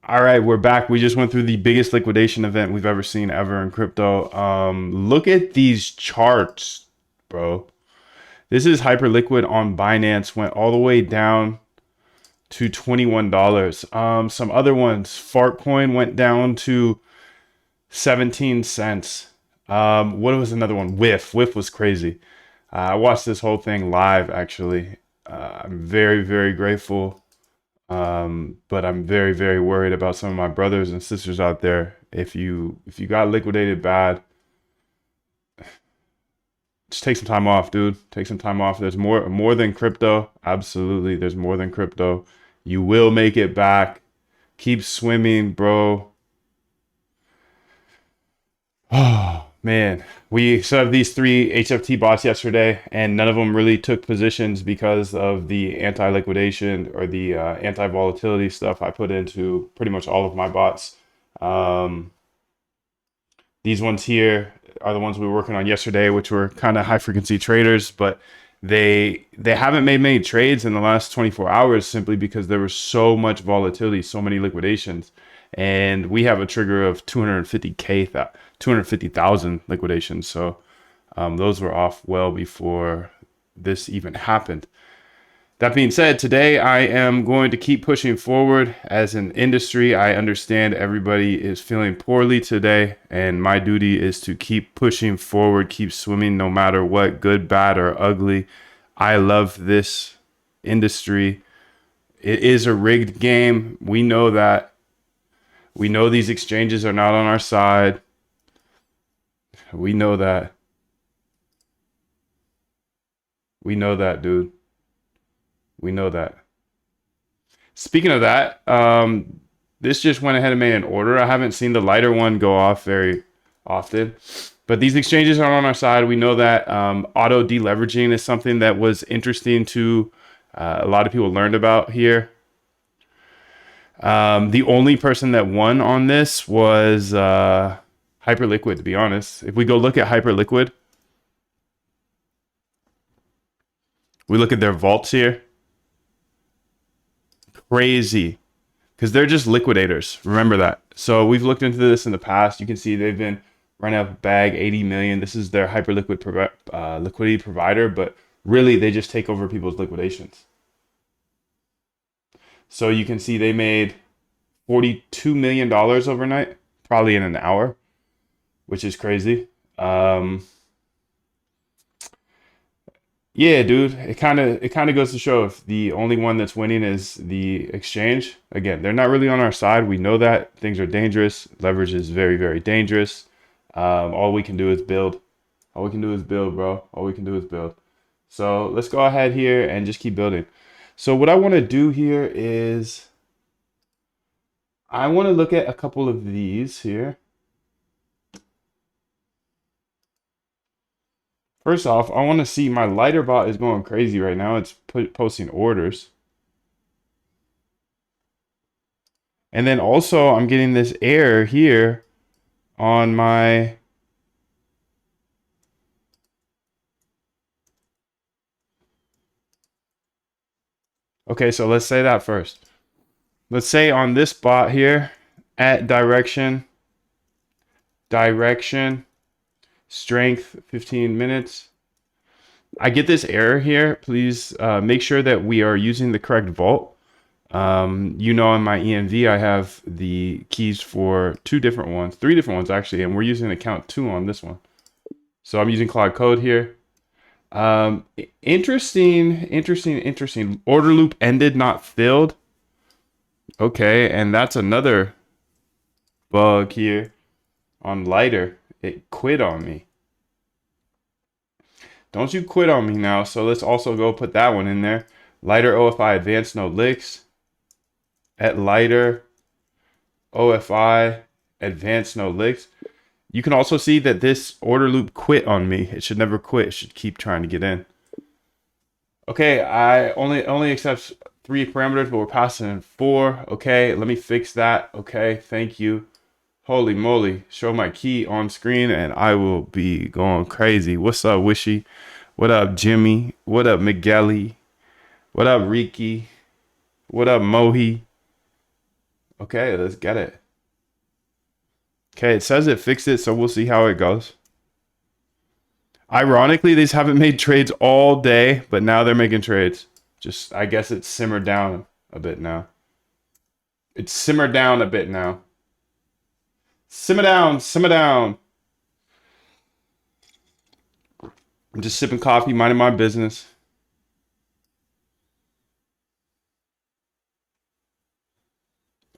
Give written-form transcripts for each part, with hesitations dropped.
All right, we're back. We just went through the biggest liquidation event we've ever seen ever in crypto. Look at these charts, bro. This is Hyperliquid on Binance, went all the way down to $21. Some other ones, Fartcoin went down to 17 cents. What was another one? Whiff was crazy. I watched this whole thing live, actually. I'm very, very grateful. But I'm very, very worried about some of my brothers and sisters out there. If you got liquidated bad, just take some time off, dude. Take some time off. There's more than crypto. Absolutely, there's more than crypto. You will make it back. Keep swimming, bro. Oh man, we set up these three HFT bots yesterday, and none of them really took positions because of the anti-liquidation or the anti-volatility stuff I put into pretty much all of my bots. Um, these ones here are the ones we were working on yesterday, which were kind of high frequency traders, but they haven't made many trades in the last 24 hours simply because there was so much volatility, so many liquidations. And we have a trigger of 250,000 liquidations. So those were off well before this even happened. That being said, today I am going to keep pushing forward as an industry. I understand everybody is feeling poorly today, and my duty is to keep pushing forward, keep swimming no matter what, good, bad, or ugly. I love this industry. It is a rigged game. We know that. We know these exchanges are not on our side. We know that. We know that, dude. We know that. Speaking of that, this just went ahead and made an order. I haven't seen the lighter one go off very often, but these exchanges are on our side. We know that auto deleveraging is something that was interesting to a lot of people learned about here. The only person that won on this was Hyperliquid, to be honest. If we go look at Hyperliquid, we look at their vaults here. Crazy. Because they're just liquidators. Remember that. So we've looked into this in the past. You can see they've been running up a bag, 80 million. This is their Hyperliquid liquidity provider, but really they just take over people's liquidations. So you can see they made $42 million overnight, probably in an hour, which is crazy. Yeah, dude, it kind of goes to show if the only one that's winning is the exchange. Again, they're not really on our side. We know that things are dangerous. Leverage is very, very dangerous. All we can do is build. All we can do is build, bro. All we can do is build. So let's go ahead here and just keep building. So what I want to do here is I want to look at a couple of these here. First off, I want to see my lighter bot is going crazy right now. It's posting orders. And then also I'm getting this error here on my Okay, so let's say that first. Let's say on this bot here at direction, strength 15 minutes. I get this error here. Please make sure that we are using the correct vault. You know, in my ENV, I have the keys for three different ones actually, and we're using account 2 on this one. So I'm using Cloud Code here. Interesting. Order loop ended, not filled. Okay, and that's another bug here on lighter. It quit on me. Don't you quit on me now. So let's also go put that one in there. Lighter OFI advanced no licks. At lighter OFI advanced no licks. You can also see that this order loop quit on me. It should never quit. It should keep trying to get in. Okay, I only accepts 3 parameters, but we're passing in 4. Okay, let me fix that. Okay, thank you. Holy moly, show my key on screen and I will be going crazy. What's up, Wishy? What up, Jimmy? What up, Migueli? What up, Ricky? What up, Mohi? Okay, let's get it. Okay, it says it fixed it, so we'll see how it goes. Ironically, these haven't made trades all day, but now they're making trades. Just, I guess it's simmered down a bit now. It's simmered down a bit now. Simmer down, simmer down. I'm just sipping coffee, minding my business.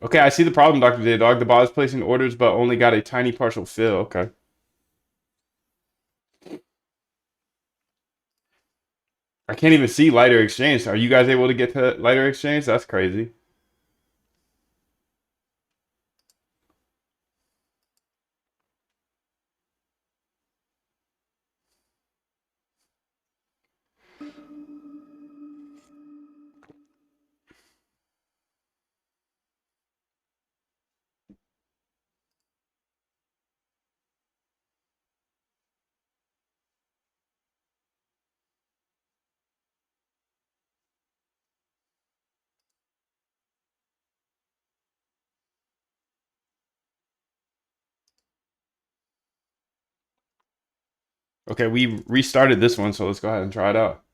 Okay, I see the problem, Dr. J-Dog. The bot is placing orders, but only got a tiny partial fill. Okay. I can't even see lighter exchange. Are you guys able to get to lighter exchange? That's crazy. Okay, we restarted this one, so let's go ahead and try it out.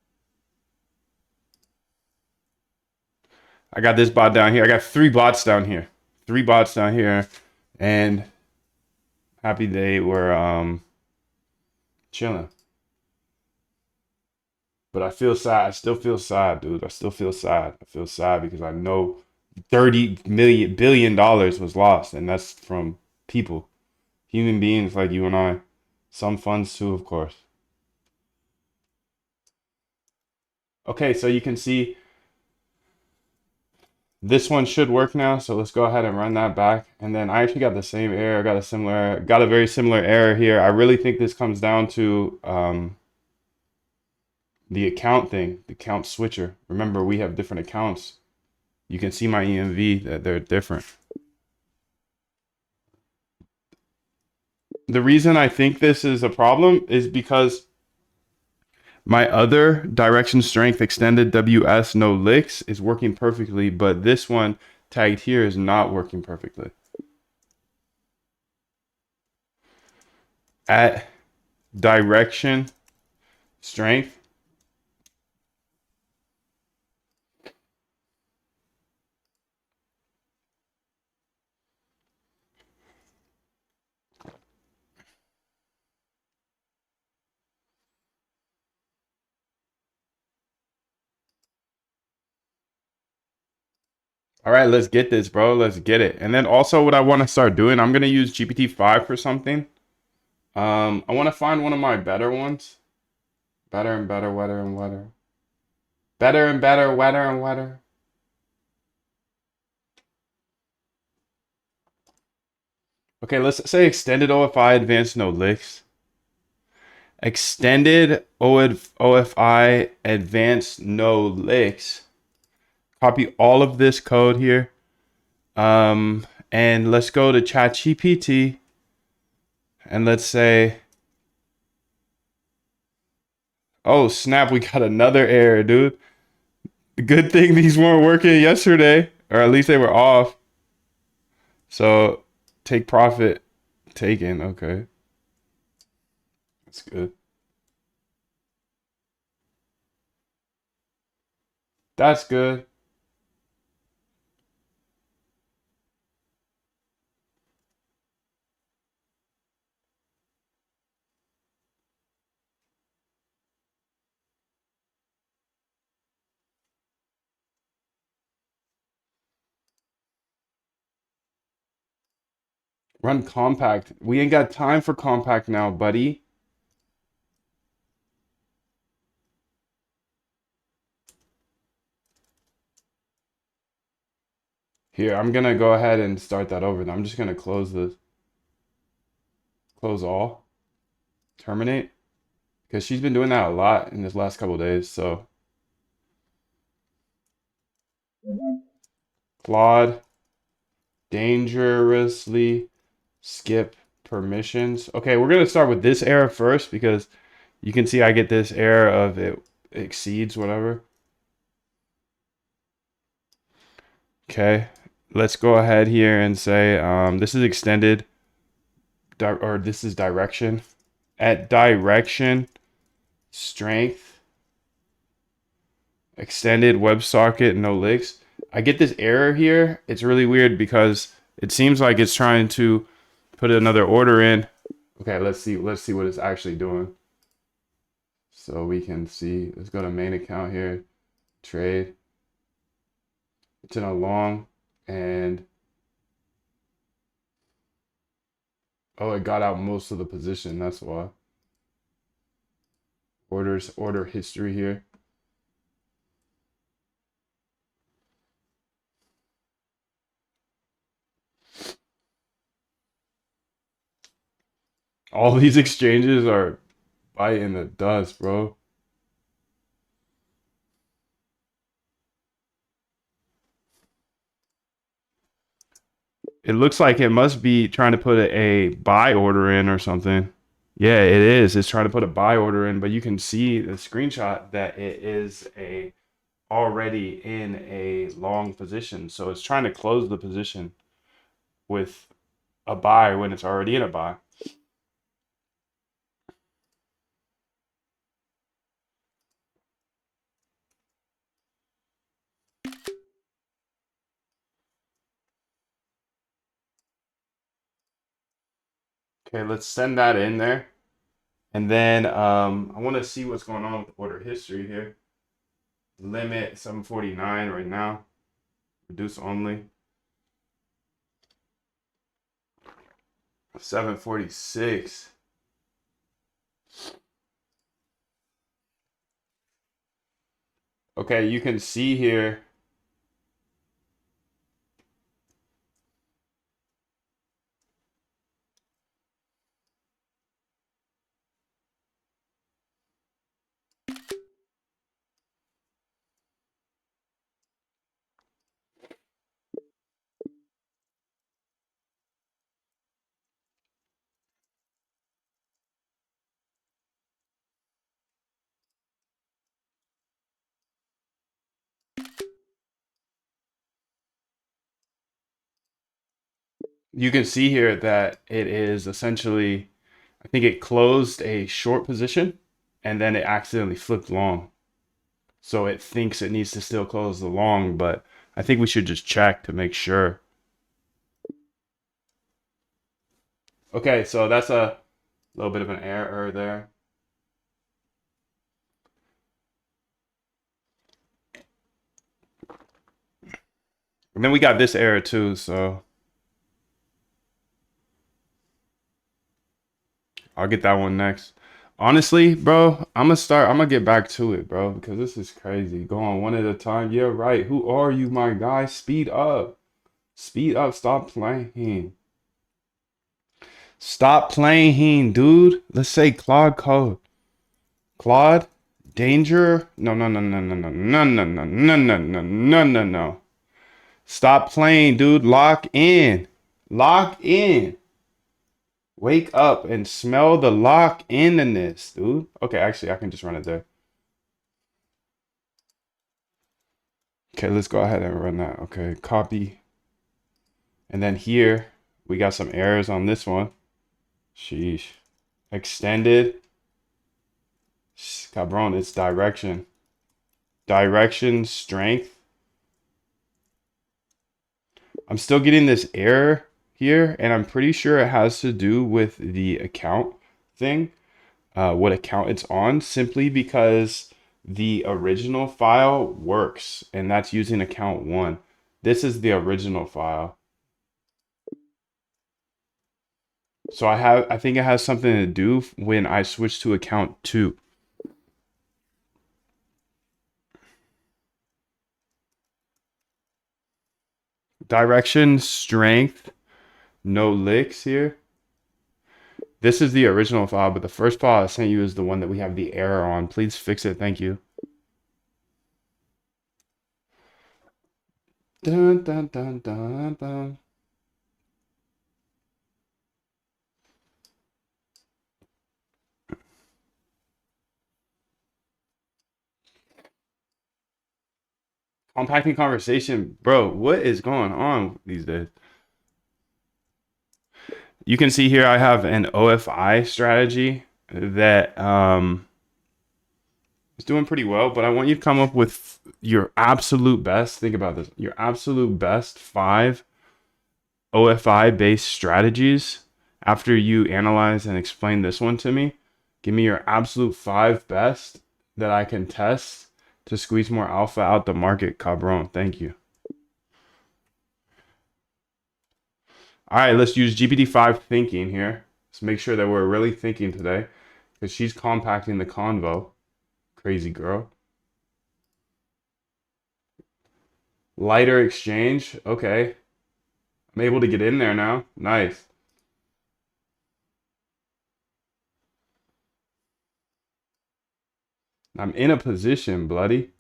I got this bot down here. I got 3 bots down here. 3 bots down here. And happy day we're chilling. But I feel sad. I still feel sad, dude. I still feel sad. I feel sad because I know $30 billion was lost, and that's from people, human beings like you and I. Some funds too, of course. Okay, so you can see this one should work now. So let's go ahead and run that back. And then I actually got the same error. Got a very similar error here. I really think this comes down to the account thing, the account switcher. Remember, we have different accounts. You can see my EMV that they're different. The reason I think this is a problem is because my other direction strength extended WS no licks is working perfectly, but this one tagged here is not working perfectly. At direction strength, all right, let's get this, bro. Let's get it. And then also what I want to start doing, I'm going to use GPT-5 for something. I want to find one of my better ones. Better and better, wetter and wetter. Better and better, wetter and wetter. Okay, let's say extended OFI, advanced no licks. Extended OFI, advanced no licks. Copy all of this code here. And let's go to ChatGPT. And let's say, oh snap, we got another error, dude. Good thing these weren't working yesterday, or at least they were off. So take profit taken. Okay, that's good. That's good. Run compact. We ain't got time for compact now, buddy. Here, I'm gonna go ahead and start that over. I'm just gonna close this. Close all. Terminate. Because she's been doing that a lot in this last couple days, so. Claude. Dangerously skip permissions. Okay, we're gonna start with this error first because you can see I get this error of it exceeds whatever. Okay, let's go ahead here and say this is extended, or this is direction. At direction, strength, extended WebSocket, no licks. I get this error here. It's really weird because it seems like it's trying to put another order in. Okay, let's see what it's actually doing. So we can see, let's go to main account here, trade. It's in a long, and oh, it got out most of the position. That's why. Order history here. All these exchanges are biting the dust, bro. It looks like it must be trying to put a buy order in or something. Yeah, it is. It's trying to put a buy order in, but you can see the screenshot that it is a already in a long position. So it's trying to close the position with a buy when it's already in a buy. Okay, let's send that in there. And then I want to see what's going on with order history here. Limit 749 right now. Reduce only. 746. Okay, you can see here. You can see here that it is essentially, I think it closed a short position and then it accidentally flipped long. So it thinks it needs to still close the long, but I think we should just check to make sure. Okay, so that's a little bit of an error there. And then we got this error too, so I'll get that one next. Honestly, bro, I'm gonna get back to it, bro, because this is crazy. Go on one at a time. Yeah, right. Who are you, my guy? Speed up. Speed up. Stop playing. Stop playing, dude. Let's say Claude code. Claude, danger. No, no, no, no, no, no, no, no, no, no, no, no, no, no, no. Stop playing, dude. Lock in. Lock in. Wake up and smell the lock in this, dude. Okay, actually, I can just run it there. Okay, let's go ahead and run that. Okay, copy. And then here, we got some errors on this one. Sheesh. Extended. Cabron, it's direction. Direction, strength. I'm still getting this error here, and I'm pretty sure it has to do with the account thing, what account it's on, simply because the original file works, and that's using account 1. This is the original file. So I think it has something to do when I switch to account 2. Direction, strength, no licks here. This is the original file, but the first file I sent you is the one that we have the error on. Please fix it. Thank you. Dun, dun, dun, dun, dun. Compacting conversation, bro. What is going on these days? You can see here I have an OFI strategy that is doing pretty well, but I want you to come up with your absolute best. Think about this. Your absolute best 5 OFI based strategies after you analyze and explain this one to me. Give me your absolute 5 best that I can test to squeeze more alpha out the market, cabron. Thank you. All right, let's use GPT-5 thinking here. Let's make sure that we're really thinking today because she's compacting the convo. Crazy girl. Lighter exchange. Okay. I'm able to get in there now. Nice. I'm in a position, bloody.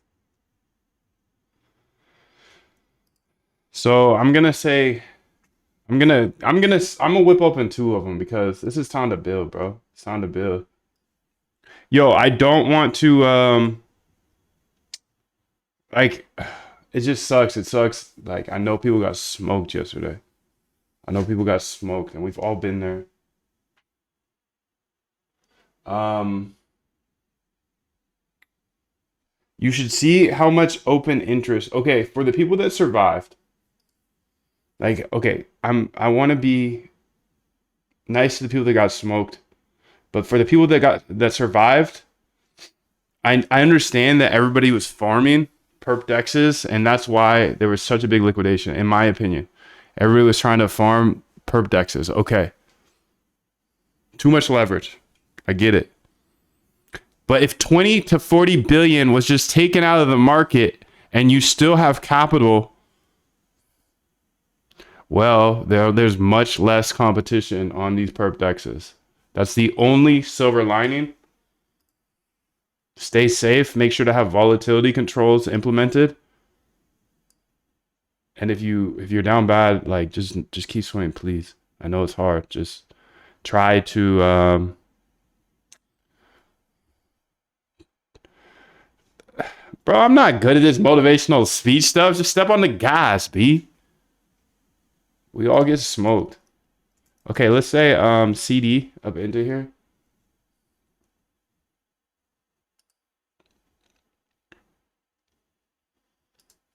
So I'm gonna say I'm gonna whip open 2 of them because this is time to build, bro. It's time to build. Yo, I don't want to like it just sucks. It sucks. Like I know people got smoked yesterday. I know people got smoked and we've all been there. Um you should see how much open interest. Okay, for the people that survived. Like okay, I want to be nice to the people that got smoked, but for the people that survived, I understand that everybody was farming perp dexes, and that's why there was such a big liquidation, in my opinion. Everybody was trying to farm perp dexes. Okay. Too much leverage. I get it. But if 20 to 40 billion was just taken out of the market and you still have capital, well, there's much less competition on these perp dexes. That's the only silver lining. Stay safe. Make sure to have volatility controls implemented. And if you're down bad, like just keep swimming, please. I know it's hard. Just try to bro, I'm not good at this motivational speech stuff. Just step on the gas, B. We all get smoked. Okay, let's say CD up into here.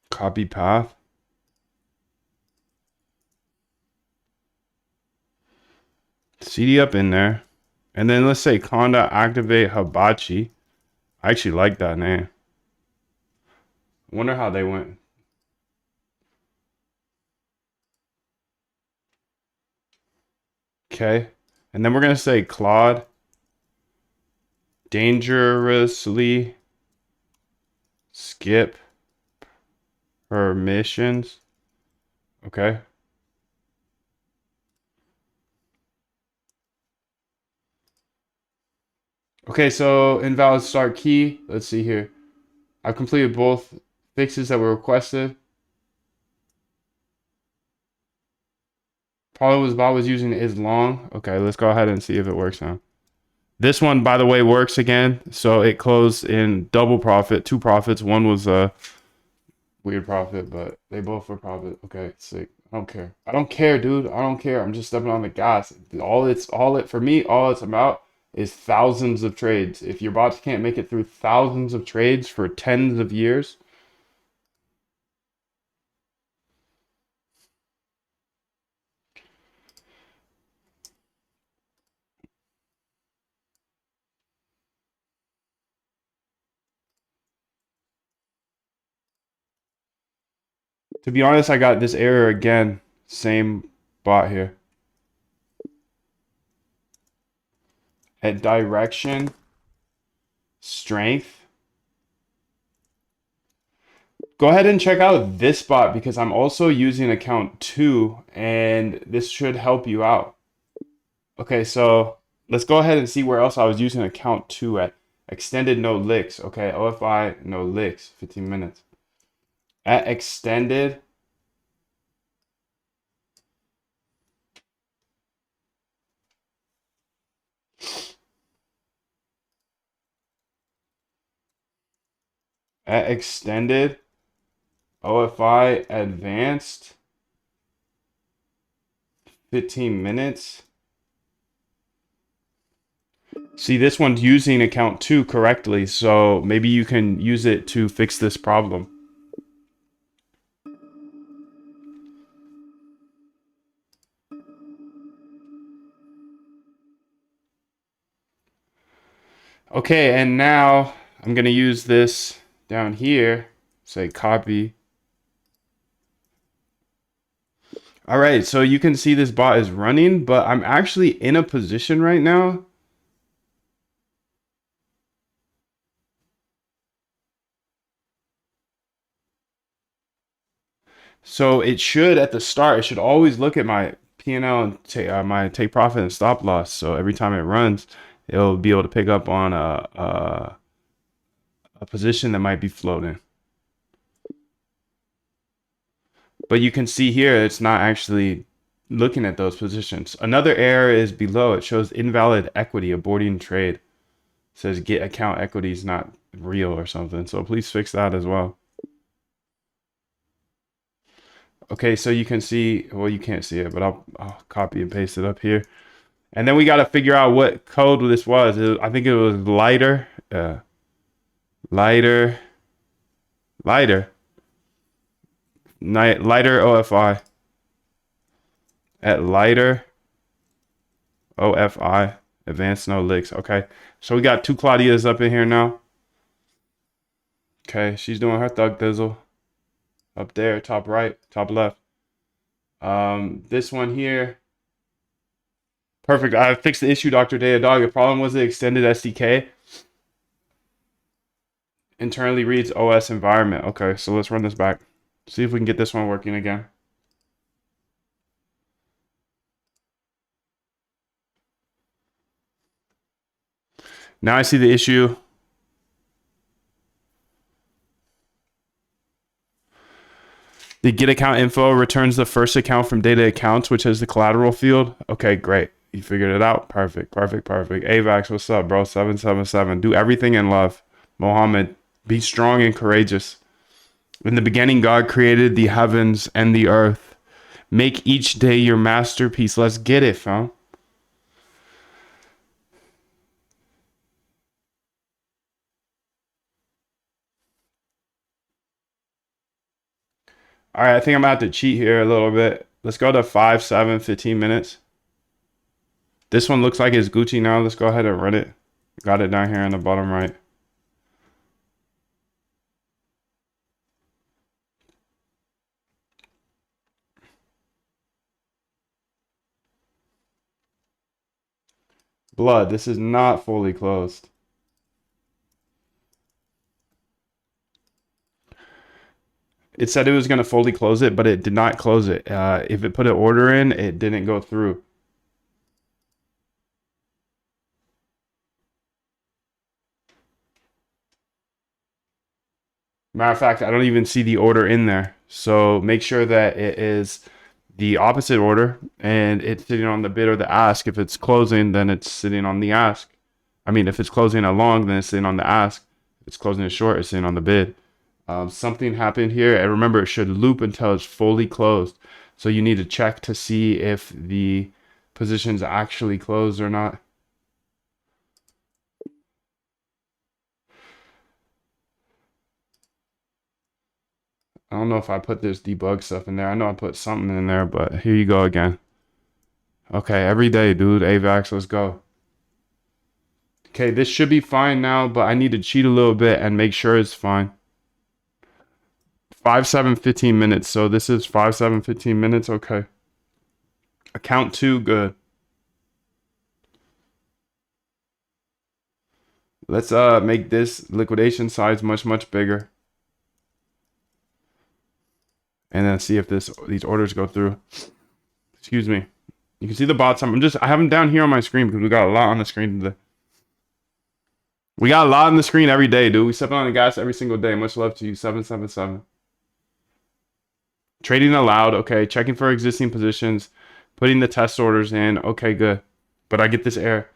Copy path. CD up in there. And then let's say Conda activate Hibachi. I actually like that name. I wonder how they went. Okay. And then we're going to say Claude dangerously skip permissions. Okay. Okay, so invalid start key. Let's see here. I've completed both fixes that were requested. Probably was bot was using is long. Okay, let's go ahead and see if it works now. This one, by the way, works again. So it closed in double profit, 2 profits. One was a weird profit, but they both were profit. Okay, sick. I don't care. I don't care, dude. I don't care. I'm just stepping on the gas. For me, all it's about is thousands of trades. If your bots can't make it through thousands of trades for tens of years, to be honest, I got this error again. Same bot here. At direction, strength. Go ahead and check out this bot because I'm also using account 2 and this should help you out. Okay, so let's go ahead and see where else I was using account 2 at. Extended no licks. Okay, OFI no licks, 15 minutes. At extended, at extended, OFI advanced 15 minutes. See, this one's using account 2 correctly, so maybe you can use it to fix this problem. Okay, and now I'm going to use this down here. Say copy. All right, so you can see this bot is running, but I'm actually in a position right now. So it should, at the start, it should always look at my P&L and my take profit and stop loss. So every time it runs, it'll be able to pick up on a position that might be floating. But you can see here, it's not actually looking at those positions. Another error is below. It shows invalid equity, aborting trade. It says get account equity is not real or something. So please fix that as well. Okay, so you can see, well, you can't see it, but I'll copy and paste it up here. And then we got to figure out what code this was. I think it was lighter, lighter, lighter, lighter OFI at lighter OFI, advanced no licks. Okay, so we got two Claudias up in here now. Okay, she's doing her thug thizzle up there, top right, top left. This one here. Perfect. I fixed the issue, Dr. Dog. The problem was the extended SDK internally reads OS environment. Okay, so let's run this back. See if we can get this one working again. Now I see the issue. The get account info returns the first account from data accounts, which has the collateral field. Okay, great. You figured it out. Perfect, perfect, perfect. AVAX, what's up, bro? 777. Do everything in love. Mohammed, be strong and courageous. In the beginning, God created the heavens and the earth. Make each day your masterpiece. Let's get it, fam. All right, I think I'm about to cheat here a little bit. Let's go to 5, 7, 15 minutes. This one looks like it's Gucci now. Let's go ahead and run it. Got it down here in the bottom right. Blood, this is not fully closed. It said it was going to fully close it, but it did not close it. If it put an order in, it didn't go through. Matter of fact, I don't even see the order in there. So make sure that it is the opposite order and it's sitting on the bid or the ask. If it's closing, then it's sitting on the ask. I mean, if it's closing a long, then it's sitting on the ask. If it's closing it short, it's sitting on the bid. Something happened here. And remember, it should loop until it's fully closed. So you need to check to see if the position's actually closed or not. I don't know if I put this debug stuff in there. I know I put something in there, but here you go again. Okay, every day, dude. AVAX, let's go. Okay, this should be fine now, but I need to cheat a little bit and make sure it's fine. 5, 7, 15 minutes. So this is 5, 7, 15 minutes. Okay. Account 2, good. Let's make this liquidation size much bigger. And then see if these orders go through. Excuse me. You can see the bots. I have them down here on my screen because we got a lot on the screen today. We got a lot on the screen every day, dude. We step on the gas every single day. Much love to you. 777. Trading allowed. Okay. Checking for existing positions. Putting the test orders in. Okay, good. But I get this error.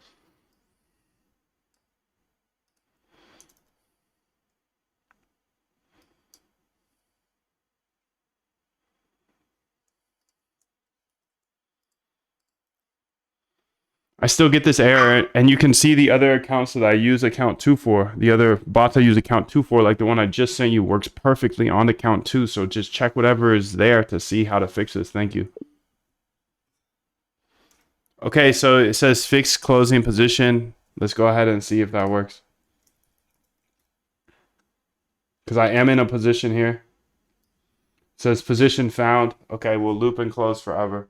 I still get this error, and you can see the other accounts that I use account 2 for. The other bots I use account 2 for, like the one I just sent you, works perfectly on account 2. So just check whatever is there to see how to fix this. Thank you. Okay, so it says fix closing position. Let's go ahead and see if that works. Because I am in a position here. It says position found. Okay, we'll loop and close forever.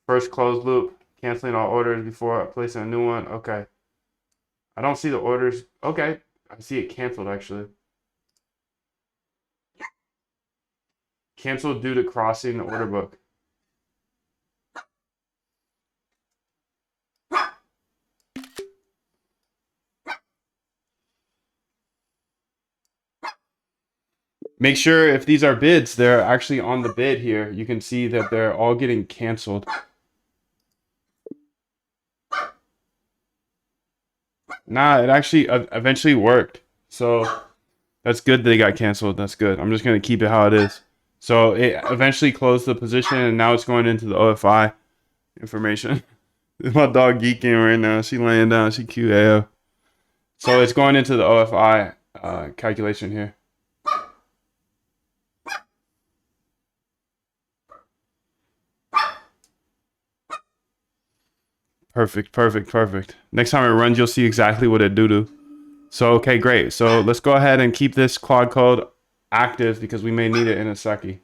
First close loop. Canceling all orders before placing a new one. Okay. I don't see the orders. Okay. I see it canceled actually. Canceled due to crossing the order book. Make sure if these are bids, they're actually on the bid here. You can see that they're all getting canceled. Nah, it actually eventually worked. So that's good they got canceled. That's good. I'm just going to keep it how it is. So it eventually closed the position, and now it's going into the OFI information. My dog geeking right now. She laying down. She cute AF. So it's going into the OFI calculation here. Perfect, perfect, perfect. Next time it runs, you'll see exactly what it do. So, okay, great. So let's go ahead and keep this quad code active because we may need it in a second.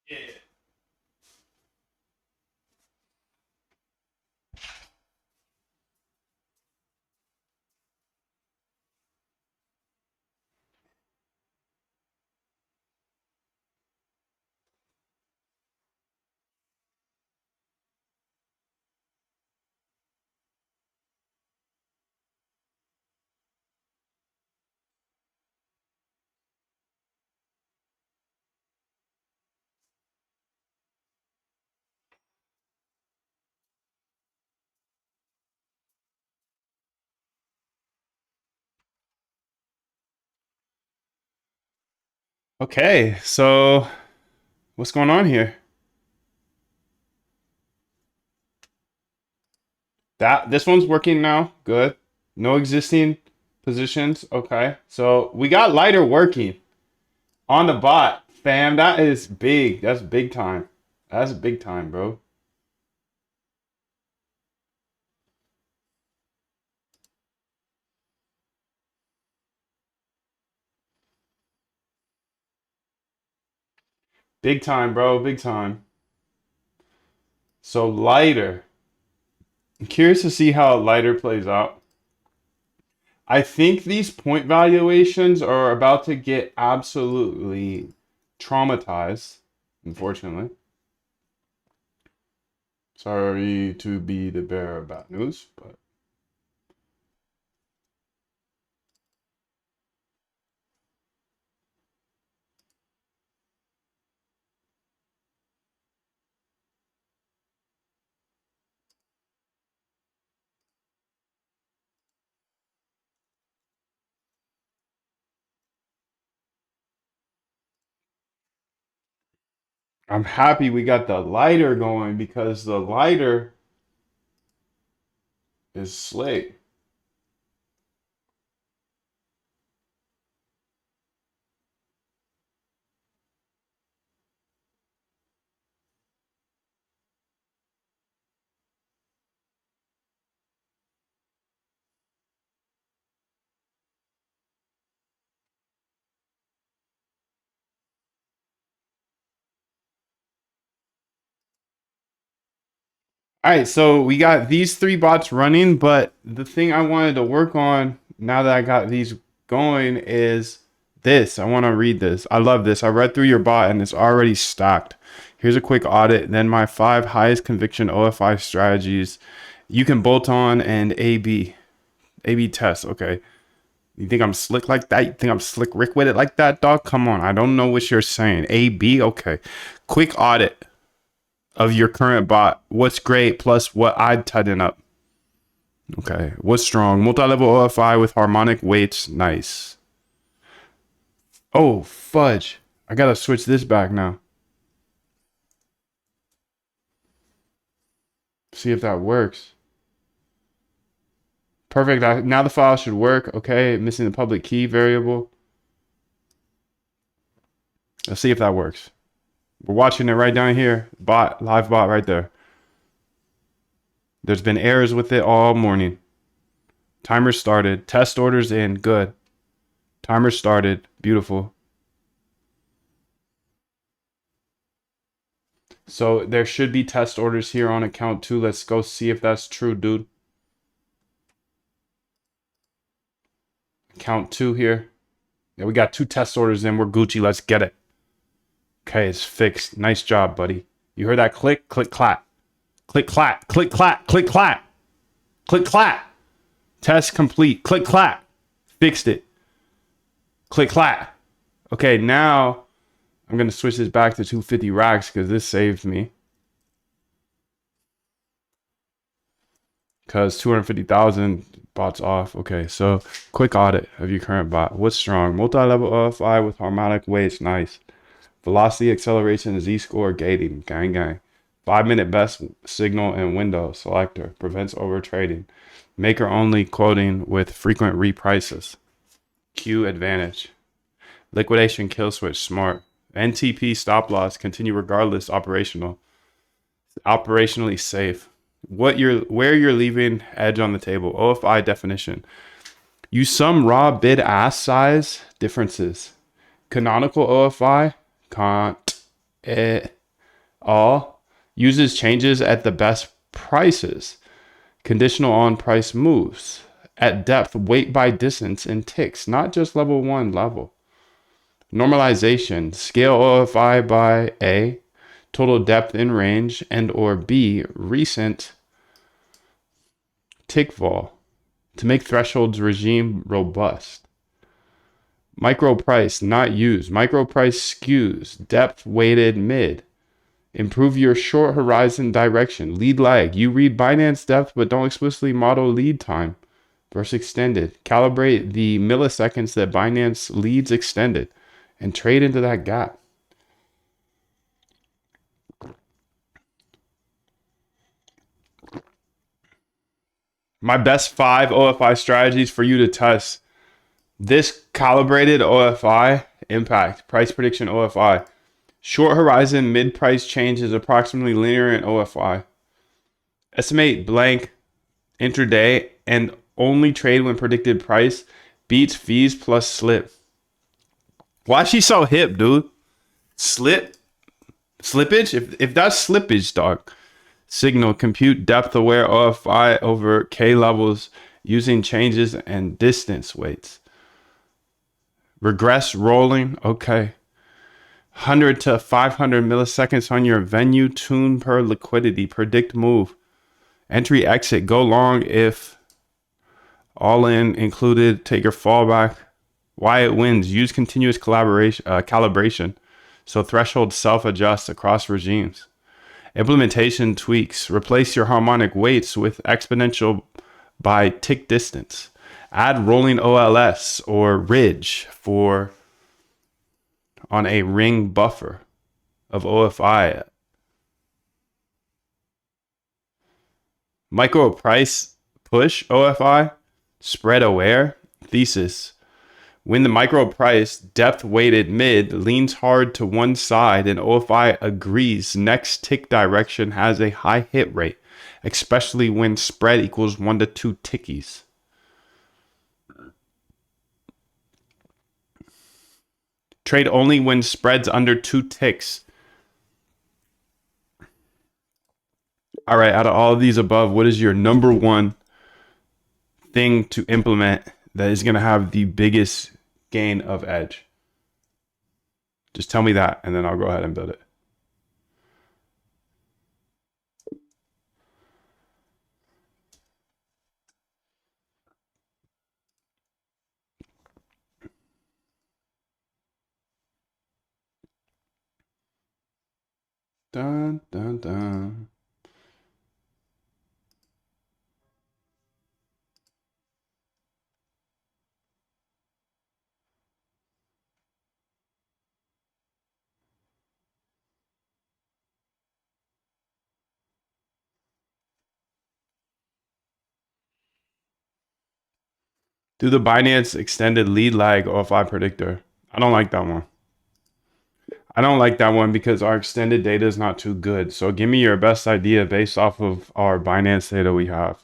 Yeah. Okay, so what's going on here? This one's working now. Good. No existing positions. Okay. So we got lighter working on the bot. Fam, that is big. That's big time. That's big time, bro. Big time, bro. Big time. So lighter. I'm curious to see how lighter plays out. I think these point valuations are about to get absolutely traumatized, unfortunately. Sorry to be the bearer of bad news, but I'm happy we got the lighter going because the lighter is slick. All right, so we got these three bots running, but the thing I wanted to work on now that I got these going is this. I want to read this. I love this. I read through your bot and it's already stacked. Here's a quick audit. Then my 5 highest conviction OFI strategies. You can bolt on and A/B test. Okay. You think I'm slick like that? You think I'm slick Rick with it like that, dog? Come on. I don't know what you're saying. A/B. Okay. Quick audit of your current bot. What's great plus what I'd tighten up. Okay. What's strong? Multi-level OFI with harmonic weights. Nice. Oh, fudge. I gotta switch this back now. See if that works. Perfect. Now the file should work. Okay. Missing the public key variable. Let's see if that works. We're watching it right down here. Bot, live bot right there. There's been errors with it all morning. Timer started. Test orders in. Good. Timer started. Beautiful. So there should be test orders here on account 2. Let's go see if that's true, dude. Account 2 here. Yeah, we got 2 test orders in. We're Gucci. Let's get it. Okay, it's fixed. Nice job, buddy. You heard that click? Click, clap. Click, clap. Click, clap. Click, clap. Click, clap. Test complete. Click, clap. Fixed it. Click, clap. Okay, now I'm going to switch this back to 250 racks because this saved me. Because 250,000 bots off. Okay, so quick audit of your current bot. What's strong? Multi-level OFI with harmonic weights. Nice. Velocity, acceleration, Z-score, gating. Gang, gang. 5-minute best signal and window selector. Prevents over trading. Maker only quoting with frequent reprices. Q advantage. Liquidation kill switch smart. NTP stop loss continue regardless operational. Operationally safe. Where you're leaving edge on the table. OFI definition. Use some raw bid ask size differences. Canonical OFI can't all uses changes at the best prices. Conditional on price moves. At depth, weight by distance and ticks, not just level 1 level. Normalization, scale OFI by A, total depth in range, and or B, recent tick vol to make thresholds regime robust. Micro price, not used. Micro price skews, depth weighted mid. Improve your short horizon direction. Lead lag. You read Binance depth, but don't explicitly model lead time. Versus extended. Calibrate the milliseconds that Binance leads extended and trade into that gap. My best 5 OFI strategies for you to test. This calibrated OFI impact, price prediction OFI. Short horizon mid price change is approximately linear in OFI. Estimate blank intraday and only trade when predicted price beats fees plus slip. Why is she so hip, dude? Slippage? If that's slippage, dog. Signal compute depth aware OFI over K levels using changes and distance weights. Regress rolling. Okay. 100 to 500 milliseconds on your venue. Tune per liquidity. Predict move. Entry exit. Go long if all in included. Take your fallback. Why it wins. Use continuous calibration. So threshold self-adjusts across regimes. Implementation tweaks. Replace your harmonic weights with exponential by tick distance. Add rolling OLS or ridge for on a ring buffer of OFI. Micro price push OFI. Spread aware. Thesis. When the micro price depth weighted mid leans hard to one side and OFI agrees next tick direction has a high hit rate, especially when spread equals 1 to 2 tickies. Trade only when spreads under 2 ticks. All right, out of all of these above, what is your number one thing to implement that is going to have the biggest gain of edge? Just tell me that, and then I'll go ahead and build it. Dun, dun, dun. Do the Binance extended lead lag OFI predictor. I don't like that one. I don't like that one because our extended data is not too good. So give me your best idea based off of our Binance data we have.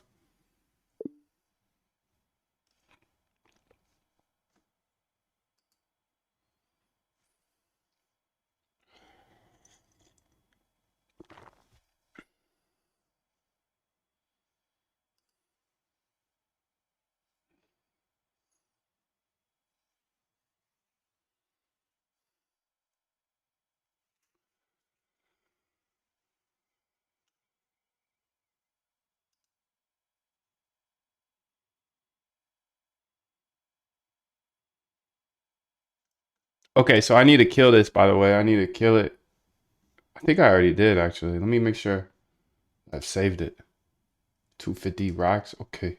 Okay, so I need to kill this, by the way. I need to kill it. I think I already did, actually. Let me make sure I've saved it. 250 racks. Okay.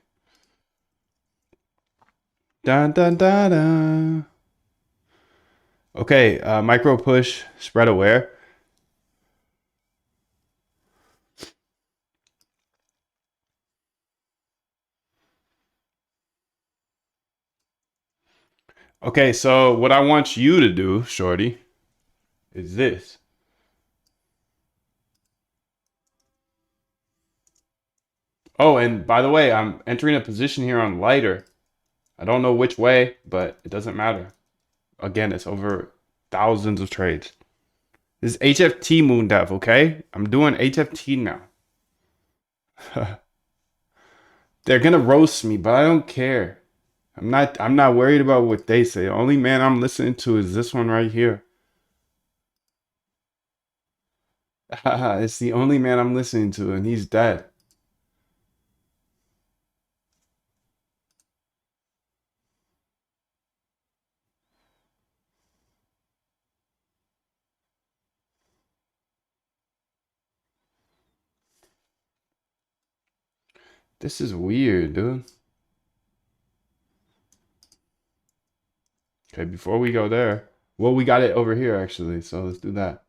Dun, dun, dun, dun. Okay, micro push, spread aware. Okay, so what I want you to do, shorty, is this. Oh, and by the way, I'm entering a position here on lighter. I don't know which way, but it doesn't matter. Again, it's over thousands of trades. This is HFT Moon Dev, okay? I'm doing HFT now. They're gonna roast me, but I don't care. I'm not worried about what they say. The only man I'm listening to is this one right here. It's the only man I'm listening to, and he's dead. This is weird, dude. Okay, before we go there, well, we got it over here actually, so let's do that.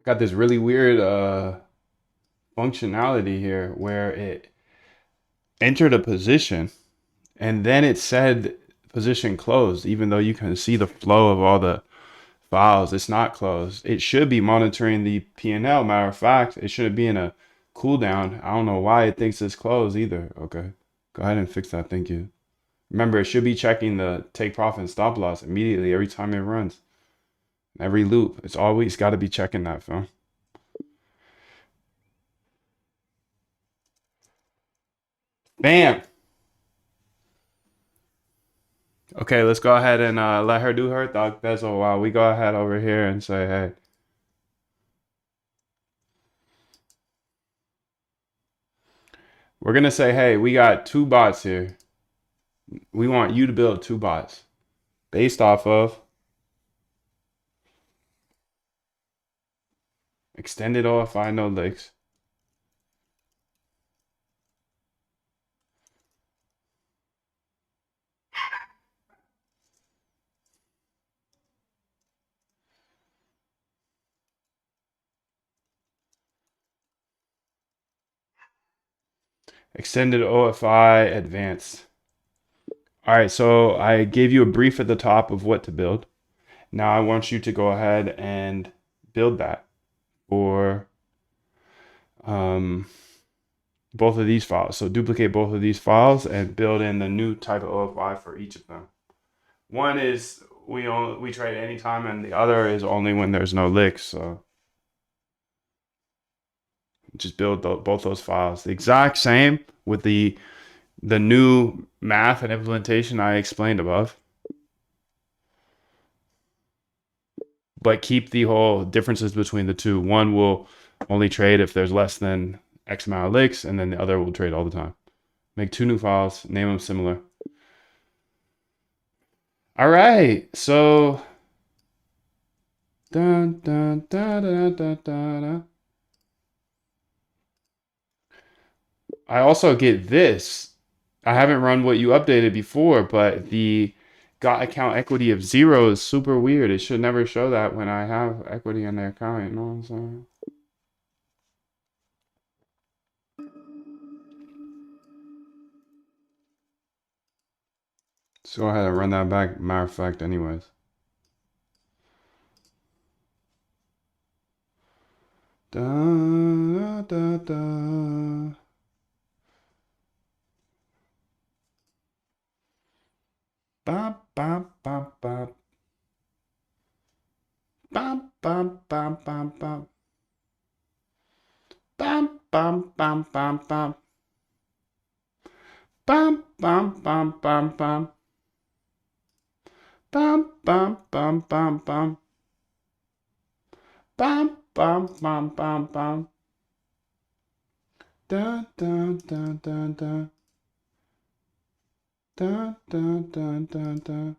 Got this really weird functionality here where it entered a position and then it said position closed, even though you can see the flow of all the files. It's not closed. It should be monitoring the P&L. Matter of fact, it shouldn't be in a cooldown. I don't know why it thinks it's closed either. Okay, go ahead and fix that. Thank you. Remember, it should be checking the take profit and stop loss immediately every time it runs. Every loop. It's always got to be checking that, fam. Bam. Okay, let's go ahead and let her do her thought bezel while we go ahead over here and say, hey. We're going to say, hey, we got two bots here. We want you to build two bots based off of extended OFI no licks. Extended OFI advanced. All right, so I gave you a brief at the top of what to build. Now I want you to go ahead and build that for both of these files. So duplicate both of these files and build in the new type of OFI for each of them. One is we trade anytime, and the other is only when there's no licks. So just build both those files. The exact same with the new math and implementation I explained above. But keep the whole differences between the two. One will only trade if there's less than X amount of licks, and then the other will trade all the time. Make two new files, name them similar. All right, so dun, dun, dun, dun, dun, dun, dun. I also get this. I haven't run what you updated before, but the got account equity of 0 is super weird. It should never show that when I have equity in the account. You know what I'm saying? Let's go ahead and run that back. Matter of fact, anyways. Da, da, da, da. Bop, bop, bop, bop. Bop, bop, bop, bop, bop. Bop, bop, bop, bop, bop. Bop, bop, bop, bop, bop. Bop, bop, bop, bop, bop. Bop, bop, bop, bop, bop. Da, da, da, da, da. Da, da, da, da, da.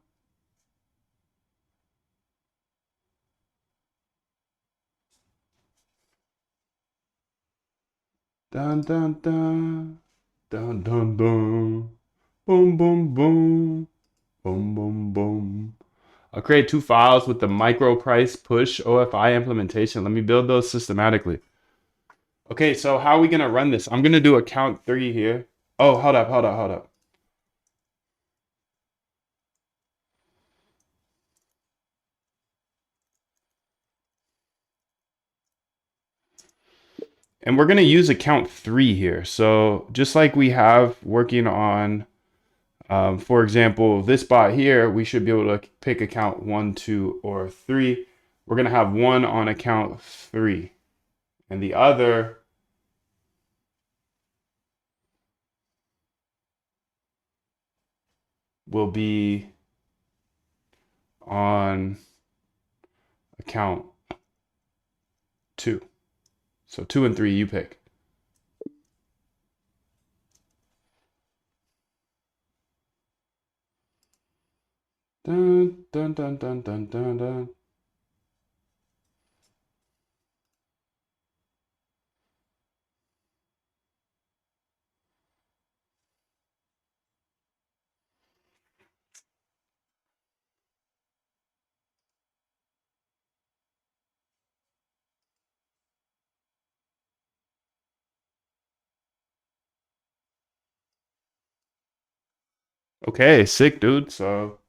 Dun, dun, dun. Dun, dun, dun. Boom, boom, boom. Boom, boom, boom. I'll create two files with the micro price push OFI implementation. Let me build those systematically. Okay, so how are we gonna run this? I'm gonna do account 3 here. Oh, hold up, hold up, hold up. And we're gonna use account 3 here. So just like we have working on, for example, this bot here, we should be able to pick account 1, 2, or 3. We're gonna have one on account 3, and the other will be on account 2. So 2 and 3, you pick. Dun, dun, dun, dun, dun, dun, dun. Okay, sick, dude. So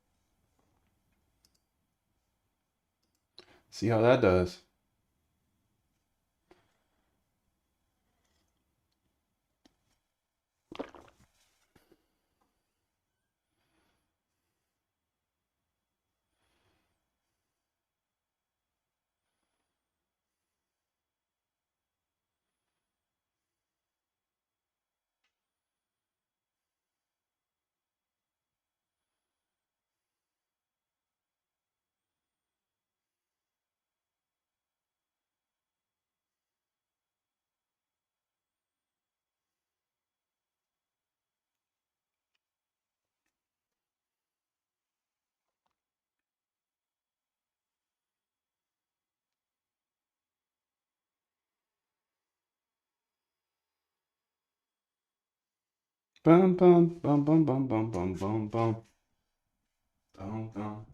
see how that does. Bum bum bum bum bum bum bum bum bum bum bum.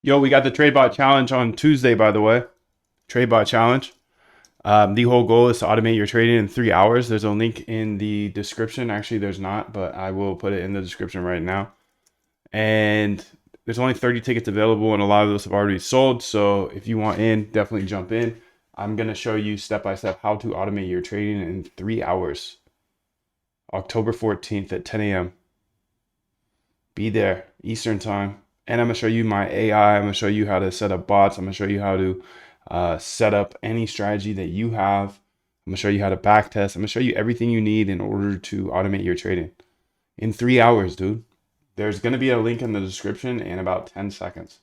Yo, we got the TradeBot challenge on Tuesday, by the way. TradeBot challenge. The whole goal is to automate your trading in 3 hours. There's a link in the description. Actually, there's not, but I will put it in the description right now. And there's only 30 tickets available, and a lot of those have already sold. So if you want in, definitely jump in. I'm going to show you step by step how to automate your trading in 3 hours. October 14th at 10 a.m. Be there, Eastern time. And I'm going to show you my AI. I'm going to show you how to set up bots. I'm going to show you how to set up any strategy that you have. I'm going to show you how to backtest. I'm going to show you everything you need in order to automate your trading in 3 hours, dude. There's going to be a link in the description in about 10 seconds.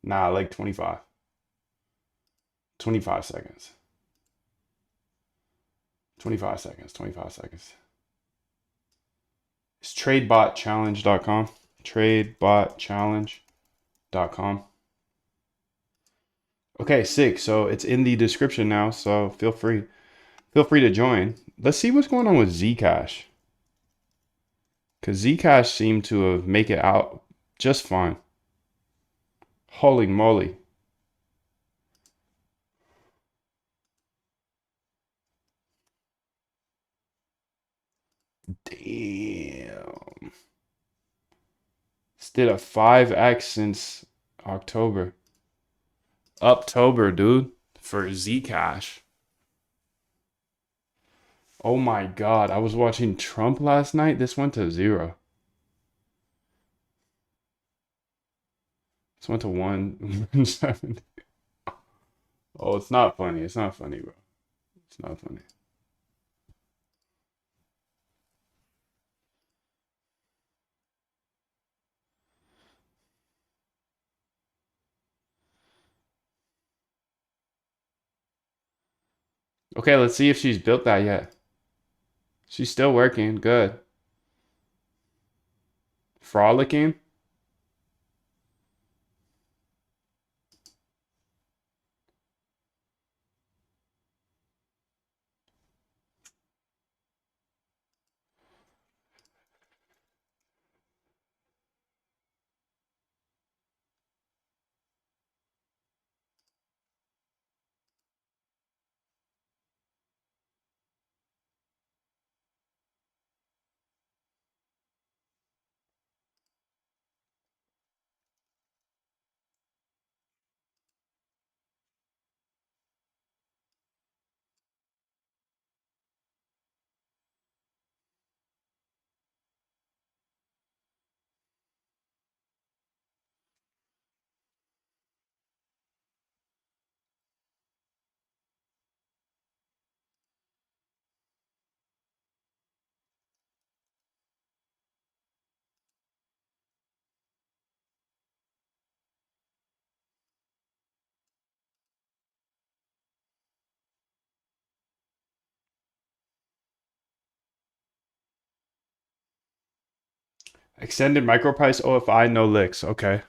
Nah, like 25. 25 seconds. 25 seconds. 25 seconds. It's tradebotchallenge.com. Tradebotchallenge.com. Okay, sick. So it's in the description now, so feel free to join. Let's see what's going on with Zcash. Because Zcash seemed to have make it out just fine. Holy moly. Damn. This did a 5x since October. Uptober, dude, for Zcash. Oh my God. I was watching Trump last night. This went to 0. This went to 170. Oh, it's not funny. It's not funny, bro. It's not funny. Okay, let's see if she's built that yet. She's still working. Good. Frolicking. Extended microprice OFI, no licks. Okay.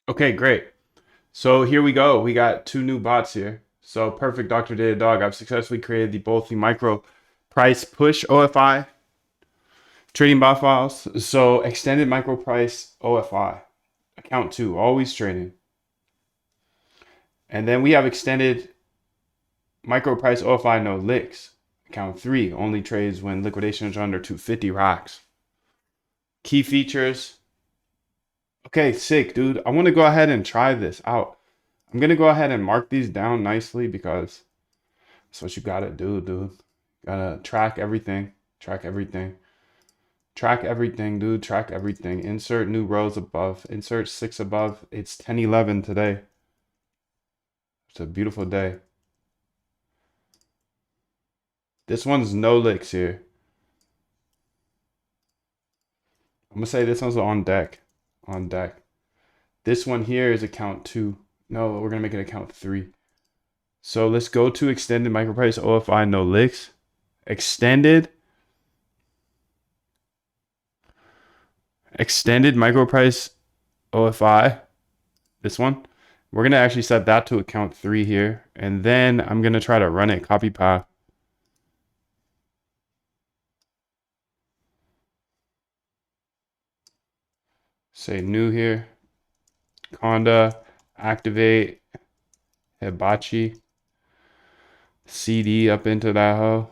Okay, great. So here we go. We got 2 new bots here. So perfect, Dr. Data Dog. I've successfully created both the micro price push OFI trading bot files. So extended micro price OFI account 2, always trading. And then we have extended micro price OFI no licks. Account 3 only trades when liquidations are under 250 racks. Key features Okay, sick, dude. I want to go ahead and try this out. I'm gonna go ahead and mark these down nicely because that's what you gotta do, dude. Gotta track everything. Track everything. Track everything, dude. Track everything. Insert new rows above. Insert 6 above. It's 10:11 today. It's a beautiful day. This one's no licks here. I'm gonna say this one's on deck. On deck. This one here is account 2. No, we're gonna make it account 3. So let's go to extended microprice OFI no licks. Extended microprice OFI. This one. We're gonna actually set that to account 3 here. And then I'm gonna try to run it copy path. Say new here. Conda, activate, hibachi, CD up into that hoe.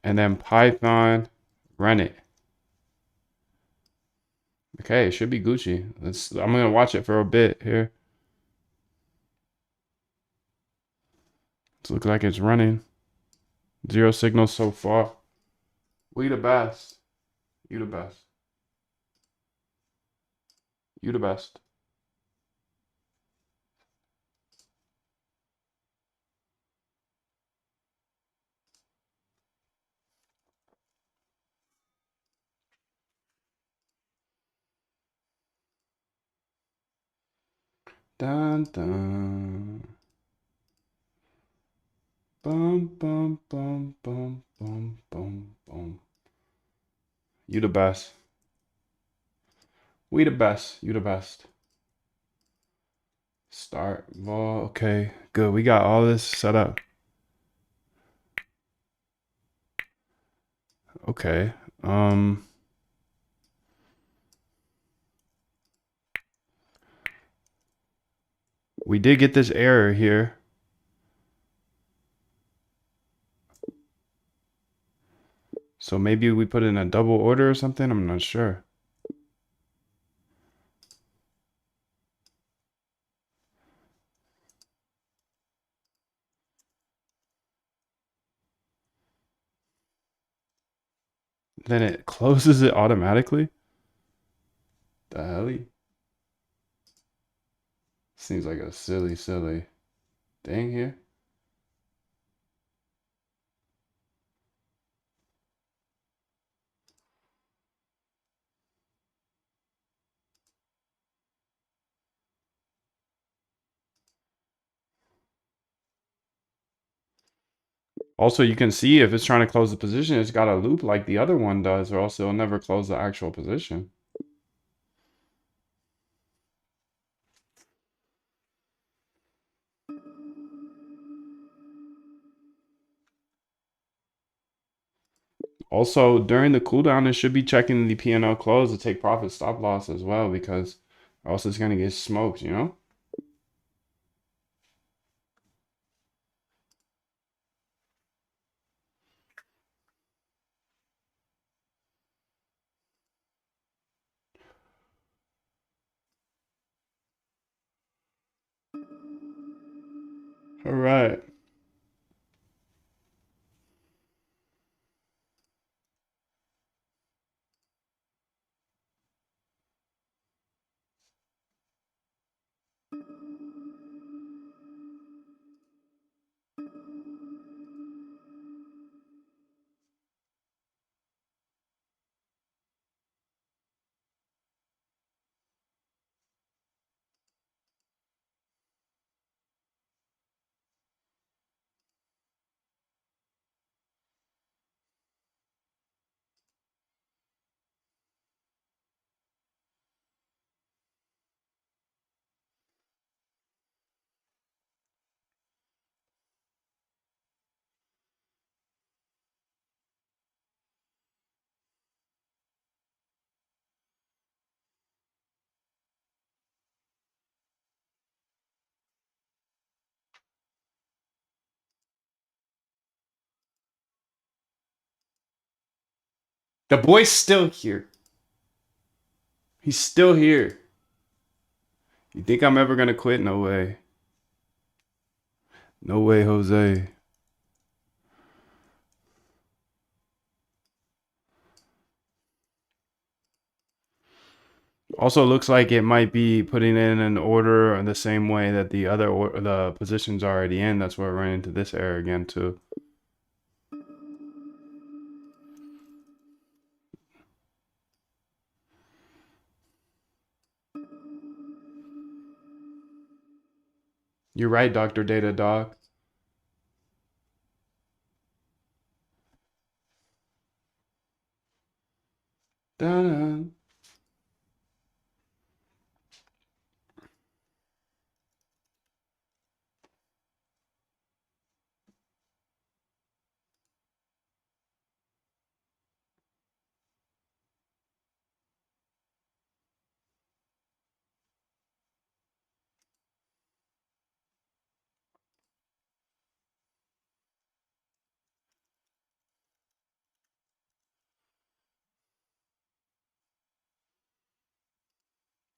And then Python, run it. Okay, it should be Gucci. I'm gonna watch it for a bit here. It looks like it's running. 0 signals so far. We the best. You the best. You the best. Dun dun. Bum bum bum bum bum bum bum. You the best. We the best. You the best. Start vol. Okay, good. We got all this set up. Okay. We did get this error here. So maybe we put in a double order or something. I'm not sure. Then it closes it automatically. The hell? Seems like a silly thing here. Also, you can see if it's trying to close the position, it's got a loop like the other one does, or else it'll never close the actual position. Also, during the cooldown, it should be checking the P&L close to take profit stop loss as well, because or else it's gonna get smoked, you know? All right. The boy's still here. He's still here. You think I'm ever gonna quit? No way. No way, Jose. Also looks like it might be putting in an order in the same way that the position's already in. That's why we're running into this error again too. You're right, Dr. Data Dog. Dun-dun.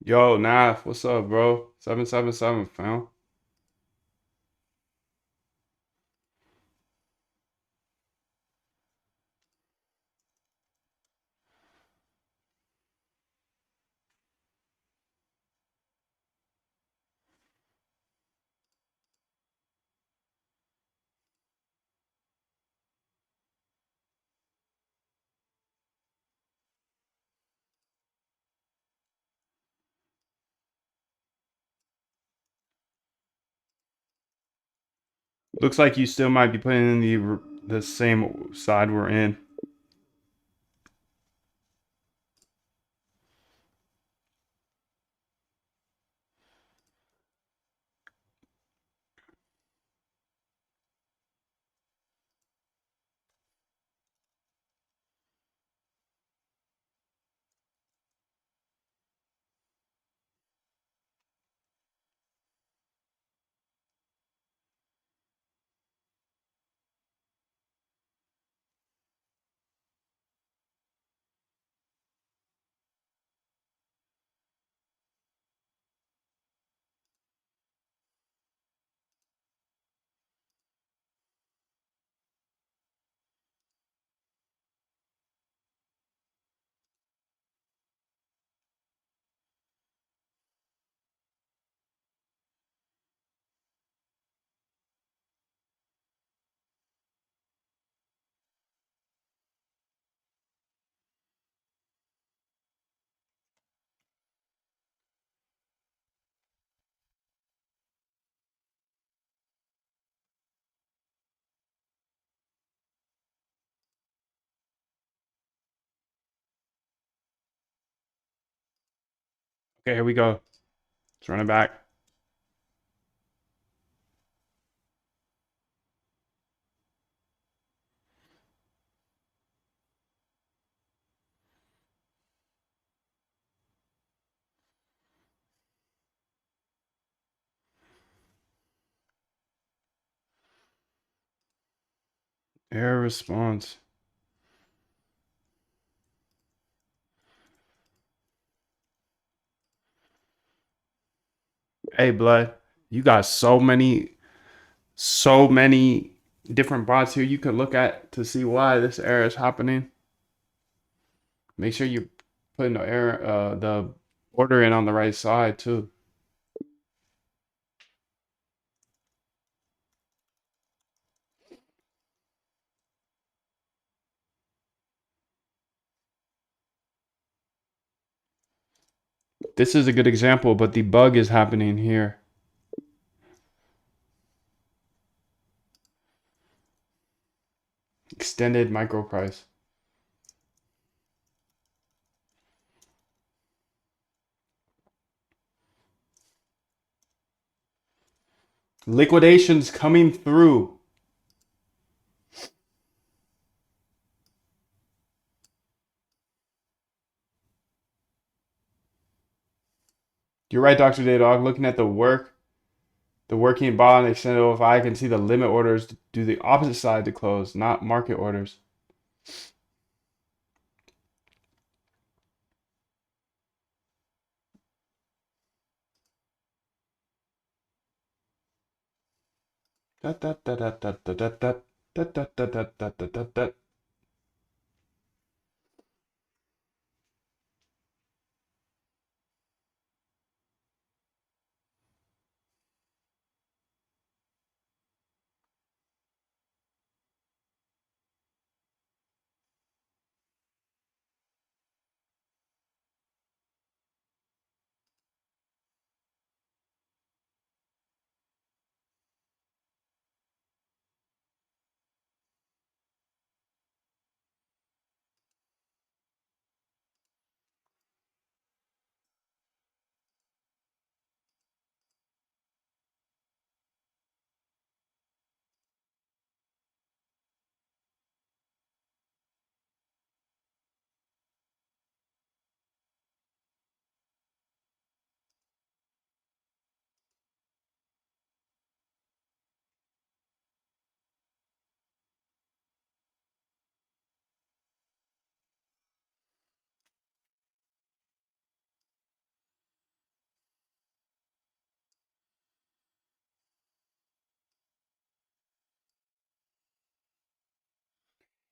Yo, Naf, what's up, bro? 777, fam. Looks like you still might be putting in the same side we're in. Okay, here we go. Let's run it back. Error response. Hey, blood, you got so many different bots here you could look at to see why this error is happening. Make sure you put the order in on the right side too. This is a good example, but the bug is happening here. Extended micro price. Liquidations coming through. You're right, Dr. Daydog. Looking at the working bond extended OFI, I can see the limit orders do the opposite side to close, not market orders. Da, da, da, da, da, da, da, da, da, da, da, da, da, da, da, da.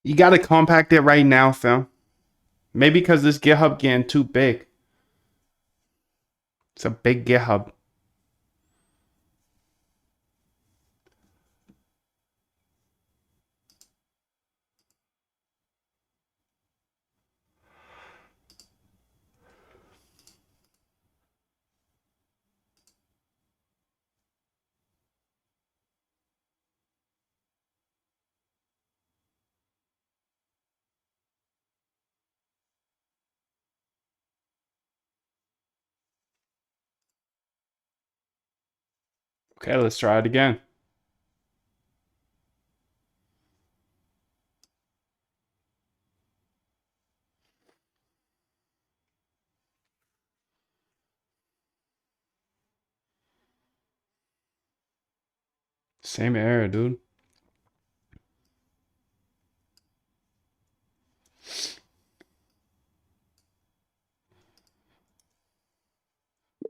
You gotta compact it right now, fam. Maybe because this GitHub getting too big. It's a big GitHub. Okay, let's try it again. Same error, dude.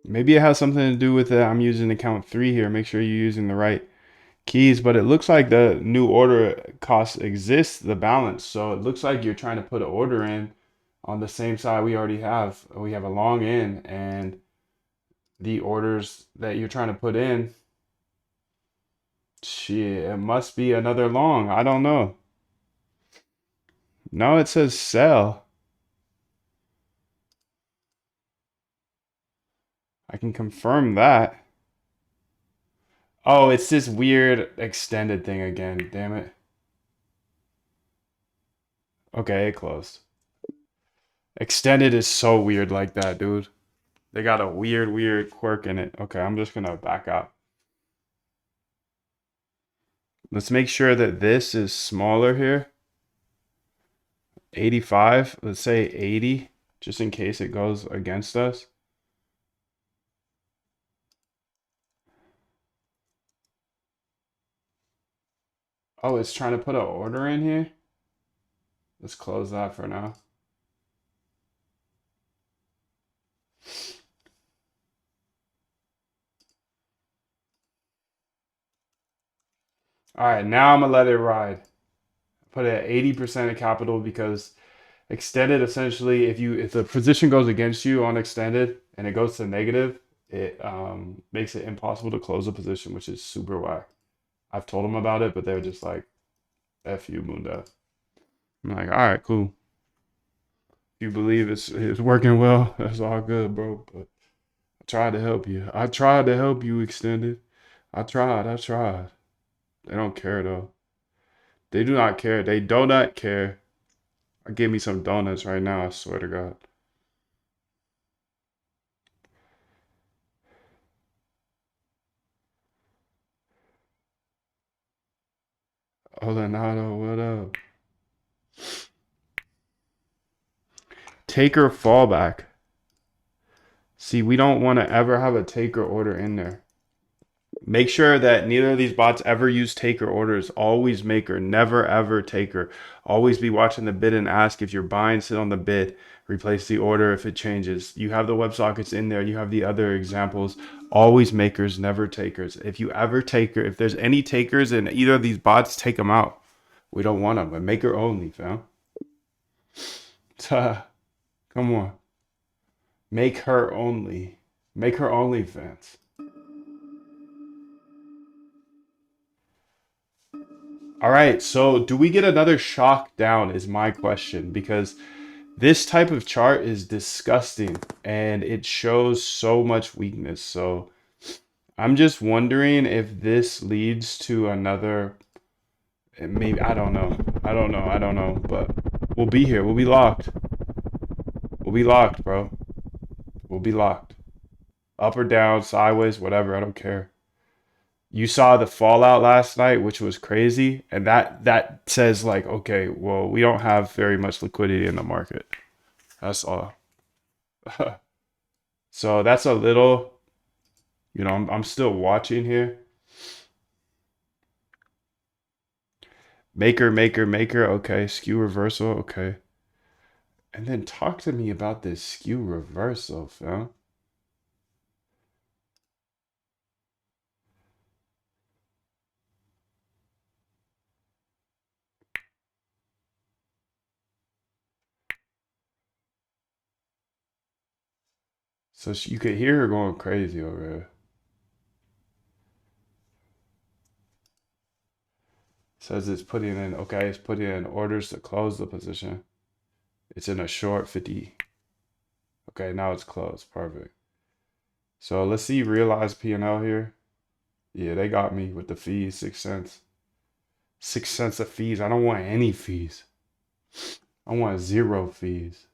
Maybe it has something to do with it. I'm using account 3 here. Make sure you're using the right keys, but it looks like the new order cost exists, the balance. So it looks like you're trying to put an order in on the same side we already have. We have a long in, and the orders that you're trying to put in, shit, it must be another long. I don't know. No, it says sell. I can confirm that. Oh, it's this weird extended thing again. Damn it. Okay, it closed. Extended is so weird like that, dude. They got a weird quirk in it. Okay, I'm just gonna back out. Let's make sure that this is smaller here. 85. Let's say 80, just in case it goes against us. Oh, it's trying to put an order in here. Let's close that for now. All right, now I'm gonna let it ride. Put it at 80% of capital because extended essentially, if the position goes against you on extended and it goes to negative, it makes it impossible to close a position, which is super whack. I've told them about it, but they're just like, "F you, Munda." I'm like, "All right, cool. If you believe it's working well, that's all good, bro." But I tried to help you. I tried to help you, extended. I tried. I tried. They don't care though. They do not care. They do not care. I give me some donuts right now. I swear to God. Oh, Leonardo, what up? Taker fallback. See, we don't want to ever have a taker order in there. Make sure that neither of these bots ever use taker orders. Always maker, never ever taker. Always be watching the bid and ask. If you're buying, sit on the bid. Replace the order if it changes. You have the WebSockets in there. You have the other examples. Always makers, never takers. If you ever taker, if there's any takers in either of these bots, take them out. We don't want them. But maker only, fam. Come on. Make her only. Make her only, fans. All right, so do we get another shock down is my question, because this type of chart is disgusting and it shows so much weakness. So I'm just wondering if this leads to another, maybe, I don't know. I don't know, but we'll be here. We'll be locked. We'll be locked, bro. We'll be locked. Up or down, sideways, whatever, I don't care. You saw the fallout last night, which was crazy, and that says like, okay, well, we don't have very much liquidity in the market. That's all. So that's a little, I'm still watching here. Maker, maker, maker. Okay, skew reversal. Okay, and then talk to me about this skew reversal, fam. So you could hear her going crazy over here. Says it's putting in, okay, it's putting in orders to close the position. It's in a short 50. Okay, now it's closed. Perfect. So let's see realized P&L here. Yeah, they got me with the fees, 6 cents. 6 cents of fees. I don't want any fees. I want 0 fees.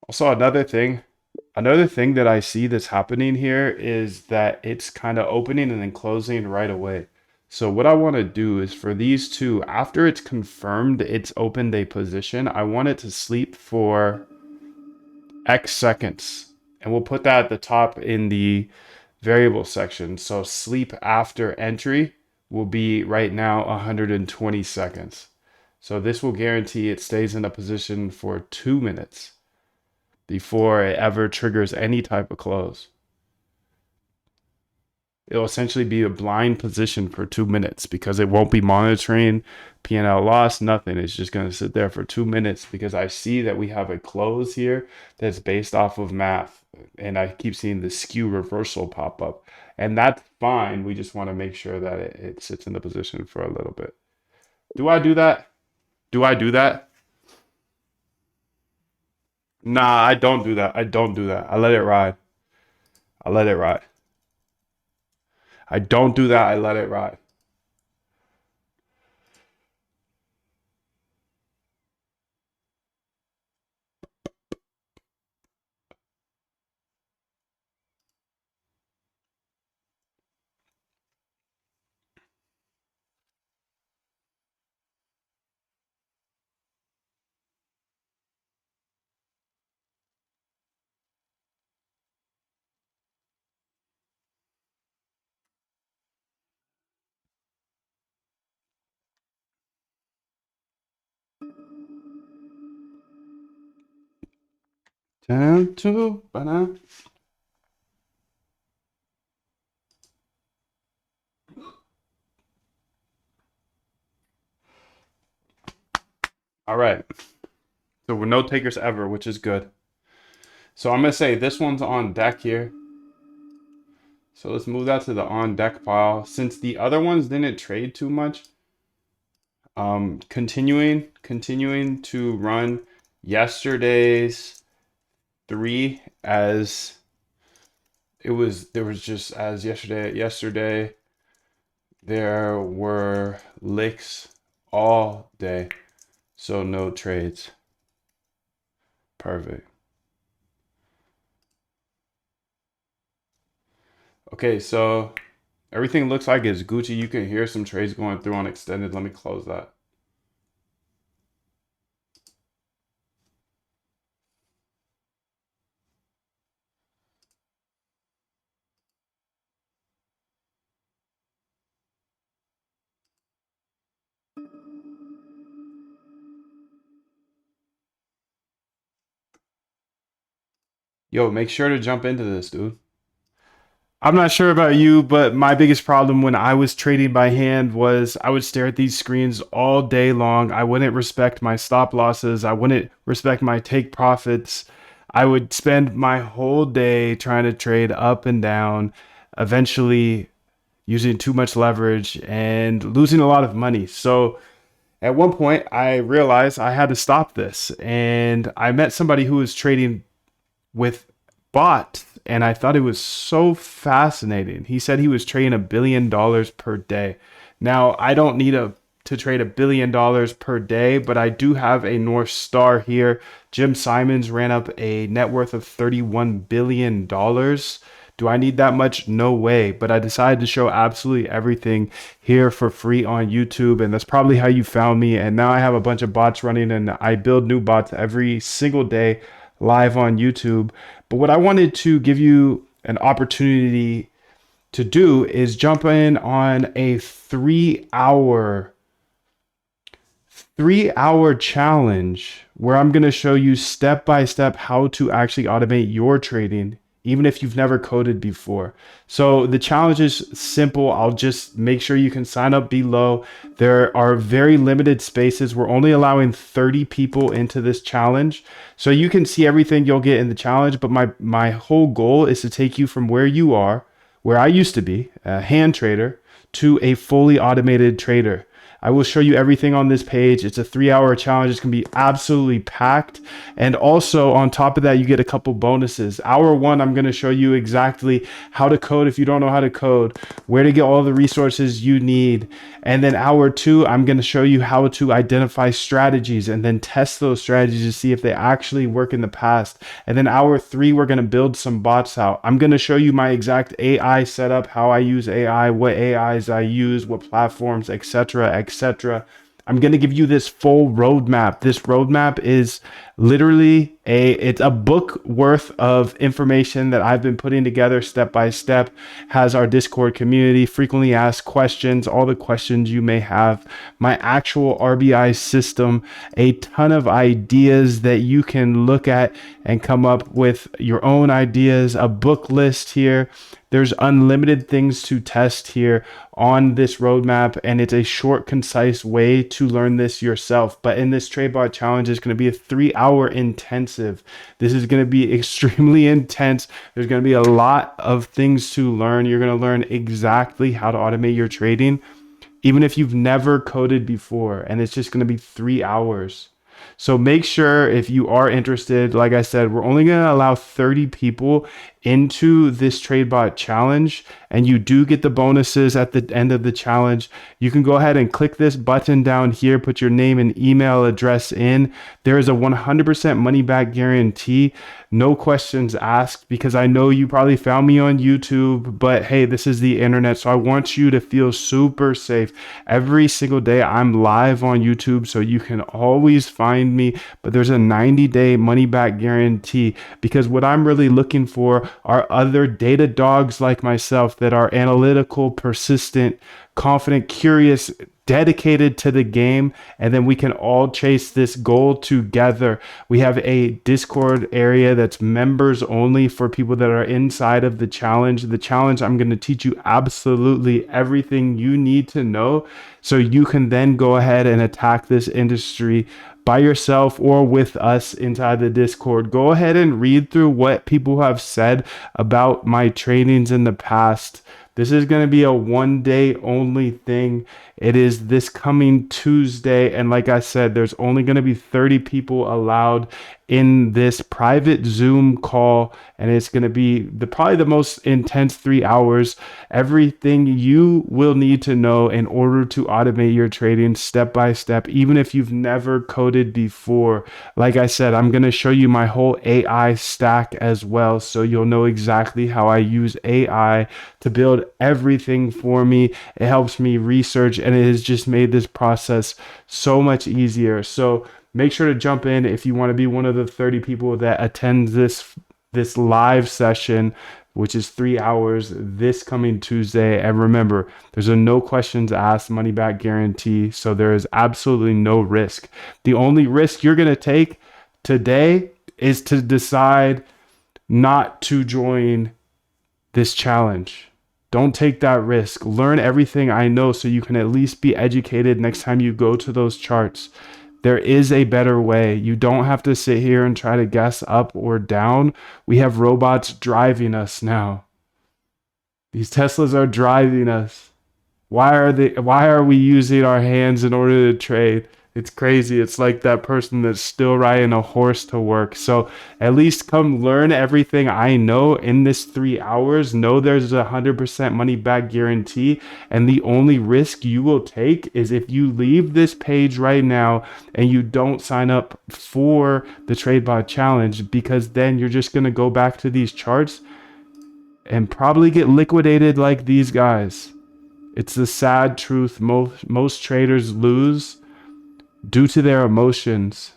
Also, another thing that I see that's happening here is that it's kind of opening and then closing right away. So what I want to do is for these two, after it's confirmed it's opened a position, I want it to sleep for X seconds. And we'll put that at the top in the variable section. So sleep after entry will be right now 120 seconds. So this will guarantee it stays in a position for 2 minutes before it ever triggers any type of close. It'll essentially be a blind position for 2 minutes because it won't be monitoring P&L loss, nothing. It's just going to sit there for 2 minutes because I see that we have a close here that's based off of math. And I keep seeing the skew reversal pop up. And that's fine. We just want to make sure that it sits in the position for a little bit. Do I do that? Do I do that? Nah, I don't do that. I don't do that. I let it ride. I let it ride. I don't do that. I let it ride. Time to banana. All right. So we're no takers ever, which is good. So I'm gonna say this one's on deck here. So let's move that to the on deck pile. Since the other ones didn't trade too much, continuing to run yesterday's 3 as it was. There was just as yesterday there were licks all day, so no trades. Perfect. Okay, so everything looks like it's Gucci. You can hear some trades going through on extended. Let me close that. Yo, make sure to jump into this, dude. I'm not sure about you, but my biggest problem when I was trading by hand was I would stare at these screens all day long. I wouldn't respect my stop losses. I wouldn't respect my take profits. I would spend my whole day trying to trade up and down, eventually using too much leverage and losing a lot of money. So at one point, I realized I had to stop this. And I met somebody who was trading with bots, and I thought it was so fascinating. He said he was trading $1 billion per day. Now, I don't need to trade $1 billion per day, but I do have a North Star here. Jim Simons ran up a net worth of $31 billion. Do I need that much? No way. But I decided to show absolutely everything here for free on YouTube. And that's probably how you found me. And now I have a bunch of bots running, and I build new bots every single day live on YouTube. But what I wanted to give you an opportunity to do is jump in on a 3 hour challenge where I'm going to show you step by step how to actually automate your trading, even if you've never coded before. So the challenge is simple. I'll just make sure you can sign up below. There are very limited spaces. We're only allowing 30 people into this challenge. So you can see everything you'll get in the challenge. But my whole goal is to take you from where you are, where I used to be, a hand trader, to a fully automated trader. I will show you everything on this page. It's a 3 hour challenge. It's going to be absolutely packed. And also on top of that, you get a couple bonuses. Hour one, I'm going to show you exactly how to code if you don't know how to code, where to get all the resources you need. And then hour two, I'm going to show you how to identify strategies and then test those strategies to see if they actually work in the past. And then hour three, we're going to build some bots out. I'm going to show you my exact AI setup, how I use AI, what AIs I use, what platforms, etc., etc. I'm going to give you this full roadmap. This roadmap is literally it's a book worth of information that I've been putting together step by step. Has our Discord community, frequently asked questions, all the questions you may have, my actual RBI system, a ton of ideas that you can look at and come up with your own ideas, a book list here. There's unlimited things to test here on this roadmap, and it's a short, concise way to learn this yourself. But in this TradeBot challenge, it's going to be a 3 hour intensive. This is going to be extremely intense. There's going to be a lot of things to learn. You're going to learn exactly how to automate your trading, even if you've never coded before, and it's just going to be 3 hours. So make sure if you are interested, like I said, we're only going to allow 30 people into this TradeBot challenge, and you do get the bonuses at the end of the challenge. You can go ahead and click this button down here, put your name and email address in. There is a 100% money back guarantee, no questions asked, because I know you probably found me on YouTube, but hey, this is the internet, so I want you to feel super safe. Every single day I'm live on YouTube, so you can always find me, but there's a 90-day money back guarantee, because what I'm really looking for are other data dogs like myself that are analytical, persistent, confident, curious, dedicated to the game, and then we can all chase this goal together. We have a Discord area that's members only for people that are inside of the challenge. The challenge, I'm going to teach you absolutely everything you need to know so you can then go ahead and attack this industry by yourself or with us inside the Discord. Go ahead and read through what people have said about my trainings in the past. This is going to be a 1 day only thing. It is this coming Tuesday. And like I said, there's only going to be 30 people allowed in this private Zoom call. And it's going to be probably the most intense 3 hours. Everything you will need to know in order to automate your trading step by step, even if you've never coded before. Like I said, I'm going to show you my whole AI stack as well, so you'll know exactly how I use AI to build everything for me. It helps me research, and it has just made this process so much easier. So make sure to jump in if you want to be one of the 30 people that attend this live session, which is 3 hours this coming Tuesday. And remember, there's a no questions asked money back guarantee, so there is absolutely no risk. The only risk you're going to take today is to decide not to join this challenge. Don't take that risk. Learn everything I know so you can at least be educated next time you go to those charts. There is a better way. You don't have to sit here and try to guess up or down. We have robots driving us now. These Teslas are driving us. Why are we using our hands in order to trade? It's crazy. It's like that person that's still riding a horse to work. So at least come learn everything I know in this 3 hours. Know there's 100% money back guarantee. And the only risk you will take is if you leave this page right now and you don't sign up for the TradeBot challenge, because then you're just going to go back to these charts and probably get liquidated like these guys. It's the sad truth. Most traders lose due to their emotions.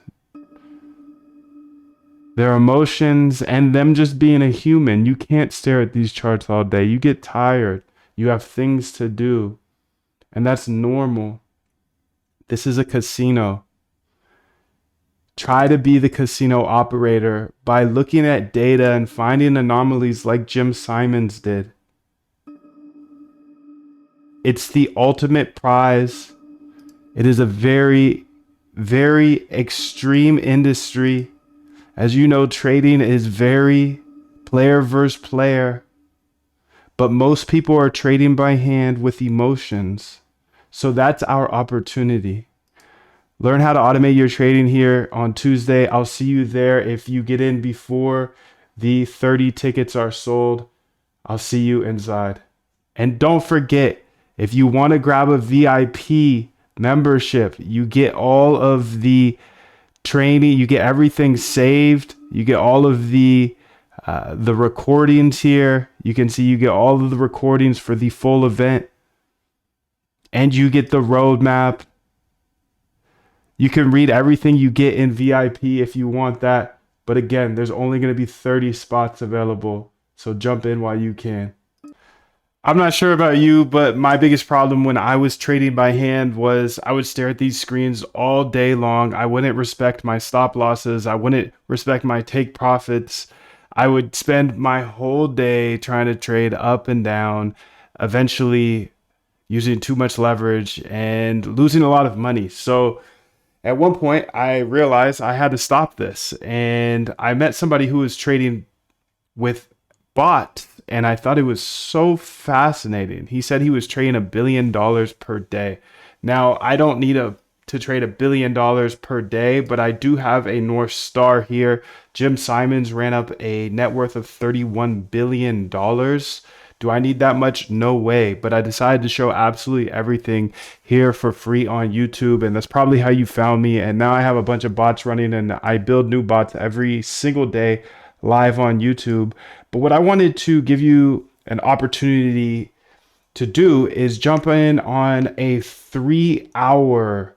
Their emotions and them just being a human. You can't stare at these charts all day. You get tired. You have things to do. And that's normal. This is a casino. Try to be the casino operator by looking at data and finding anomalies like Jim Simons did. It's the ultimate prize. It is a very, very extreme industry. As you know, trading is very player versus player. But most people are trading by hand with emotions. So that's our opportunity. Learn how to automate your trading here on Tuesday. I'll see you there. If you get in before the 30 tickets are sold, I'll see you inside. And don't forget, if you want to grab a VIP membership, you get all of the training, you get everything saved, you get all of the recordings here. You can see you get all of the recordings for the full event, and you get the roadmap. You can read everything you get in VIP if you want that. But again, there's only going to be 30 spots available. So jump in while you can. I'm not sure about you, but my biggest problem when I was trading by hand was I would stare at these screens all day long. I wouldn't respect my stop losses. I wouldn't respect my take profits. I would spend my whole day trying to trade up and down, eventually using too much leverage and losing a lot of money. So at one point, I realized I had to stop this. And I met somebody who was trading with bots, and I thought it was so fascinating. He said he was trading $1 billion per day. Now, I don't need to trade $1 billion per day, but I do have a North Star here. Jim Simons ran up a net worth of $31 billion. Do I need that much? No way. But I decided to show absolutely everything here for free on YouTube. And that's probably how you found me. And now I have a bunch of bots running, and I build new bots every single day live on YouTube. But what I wanted to give you an opportunity to do is jump in on a 3 hour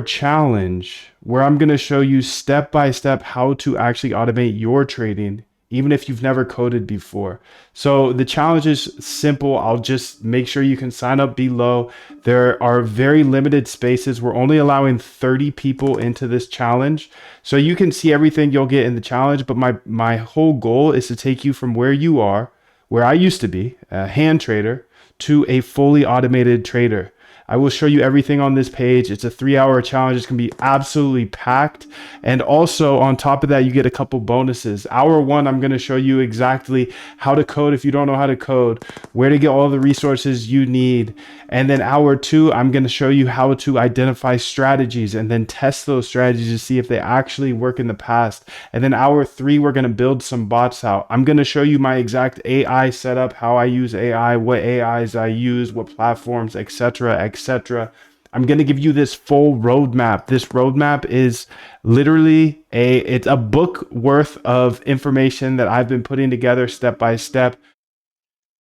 challenge where I'm going to show you step by step how to actually automate your trading, even if you've never coded before. So the challenge is simple. I'll just make sure you can sign up below. There are very limited spaces. We're only allowing 30 people into this challenge. So you can see everything you'll get in the challenge. But my whole goal is to take you from where you are, where I used to be, a hand trader, to a fully automated trader. I will show you everything on this page. It's a 3 hour challenge. It's going to be absolutely packed. And also on top of that, you get a couple bonuses. Hour one, I'm going to show you exactly how to code if you don't know how to code, where to get all the resources you need. And then hour two, I'm going to show you how to identify strategies and then test those strategies to see if they actually work in the past. And then hour three, we're going to build some bots out. I'm going to show you my exact AI setup, how I use AI, what AIs I use, what platforms, etc., etc. I'm going to give you this full roadmap. This roadmap is literally it's a book worth of information that I've been putting together step by step.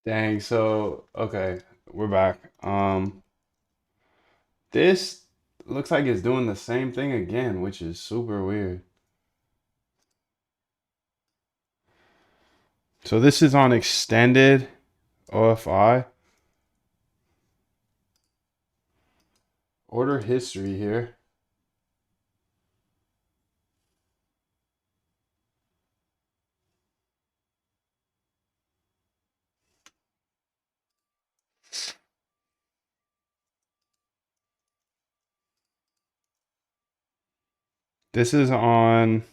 Dang, so okay, we're back. This looks like it's doing the same thing again, which is super weird. So this is on extended OFI. Order history here. This is on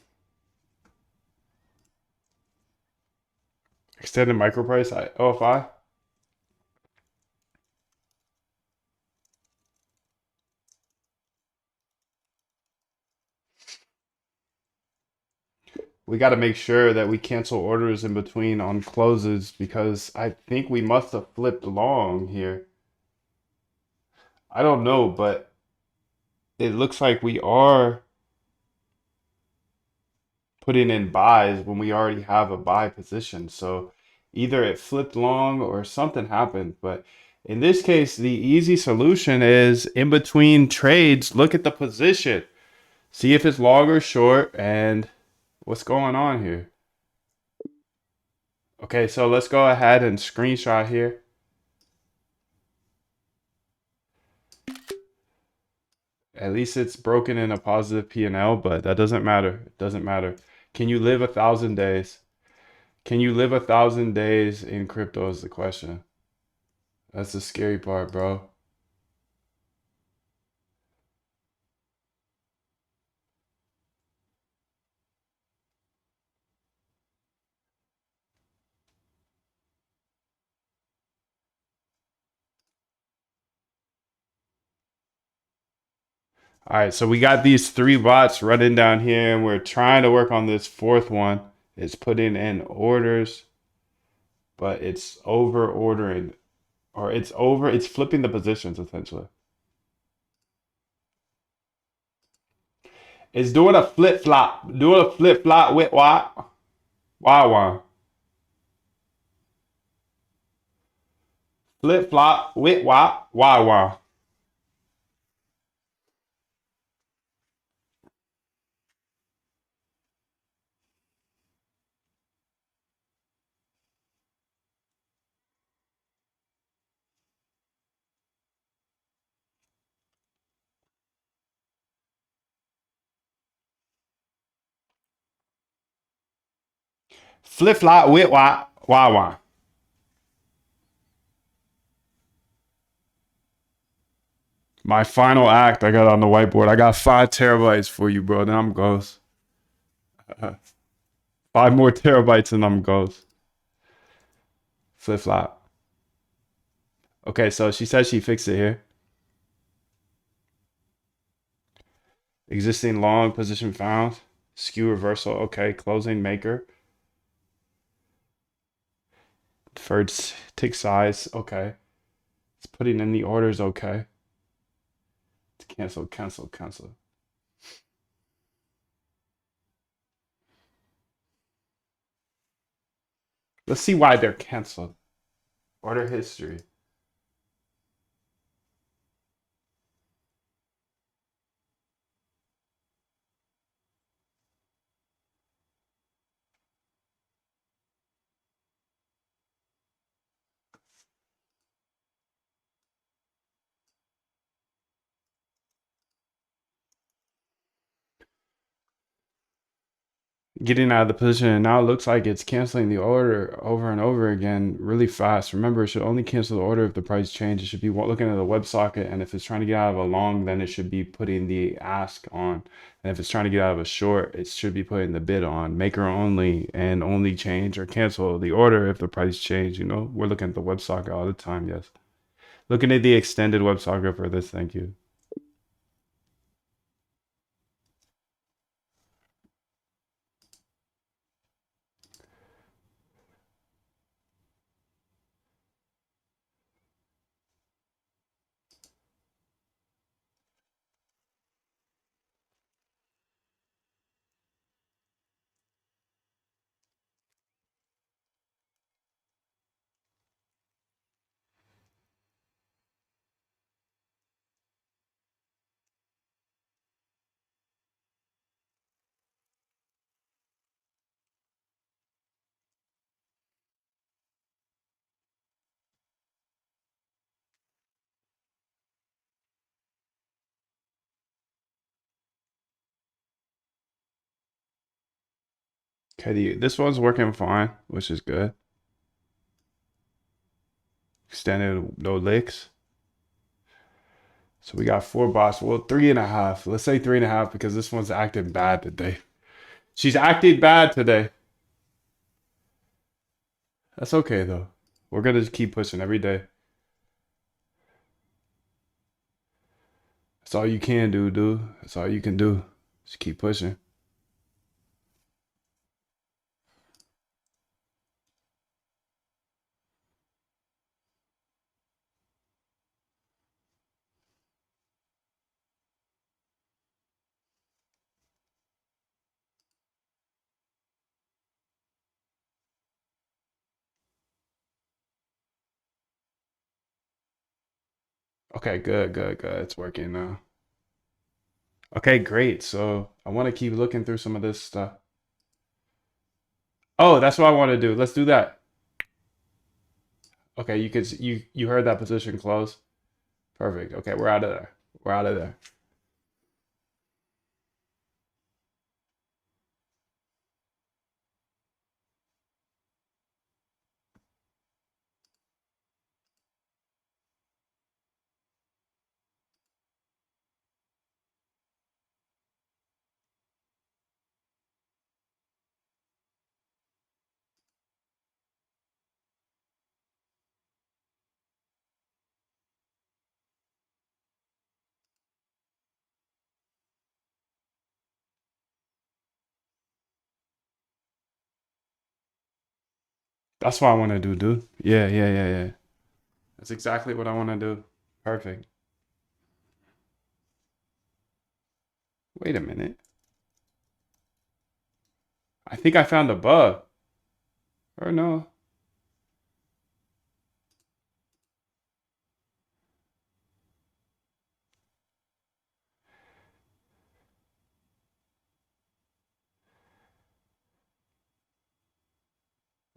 extended micro price OFI. We got to make sure that we cancel orders in between on closes because I think we must have flipped long here. I don't know, but it looks like we are putting in buys when we already have a buy position. So either it flipped long or something happened. But in this case, the easy solution is in between trades, look at the position, see if it's long or short, and what's going on here. Okay, so let's go ahead and screenshot here. At least it's broken in a positive P&L, but that doesn't matter. It doesn't matter. Can you live 1,000 days? Can you live 1,000 days in crypto is the question. That's the scary part, bro. All right, so we got these three bots running down here, and we're trying to work on this fourth one. It's putting in orders, but it's over ordering, or it's flipping the positions essentially. It's doing a flip flop, with what? Why? Flip flop with what? Why? Flip flop with what? Why? My final act I got on the whiteboard. I got 5 terabytes for you, bro. Then I'm goes. 5 more terabytes and I'm goes. Flip flop. Okay, so she says she fixed it here. Existing long position found. Skew reversal. Okay, closing maker. Deferred tick size. Okay. It's putting in the orders. Okay. It's cancel. Let's see why they're canceled. Order history. Getting out of the position, and now it looks like it's canceling the order over and over again really fast. Remember, it should only cancel the order if the price change. It should be looking at the WebSocket, and if it's trying to get out of a long, then it should be putting the ask on. And if it's trying to get out of a short, it should be putting the bid on. Maker only, and only change or cancel the order if the price change. You know, we're looking at the WebSocket all the time. Yes, looking at the extended WebSocket for this. Thank you. Okay, this one's working fine, which is good. Extended no licks. So we got 4 bots. Well, 3.5. Let's say 3.5 because this one's acting bad today. She's acting bad today. That's okay though. We're gonna just keep pushing every day. That's all you can do, dude. That's all you can do. Just keep pushing. Okay, good, good, good. It's working now. Okay, great. So I want to keep looking through some of this stuff. Oh, that's what I want to do. Let's do that. Okay, you heard that position close. Perfect. Okay, we're out of there. We're out of there. That's what I want to do, dude. Yeah, yeah, yeah, yeah. That's exactly what I want to do. Perfect. Wait a minute. I think I found a bug. Or no.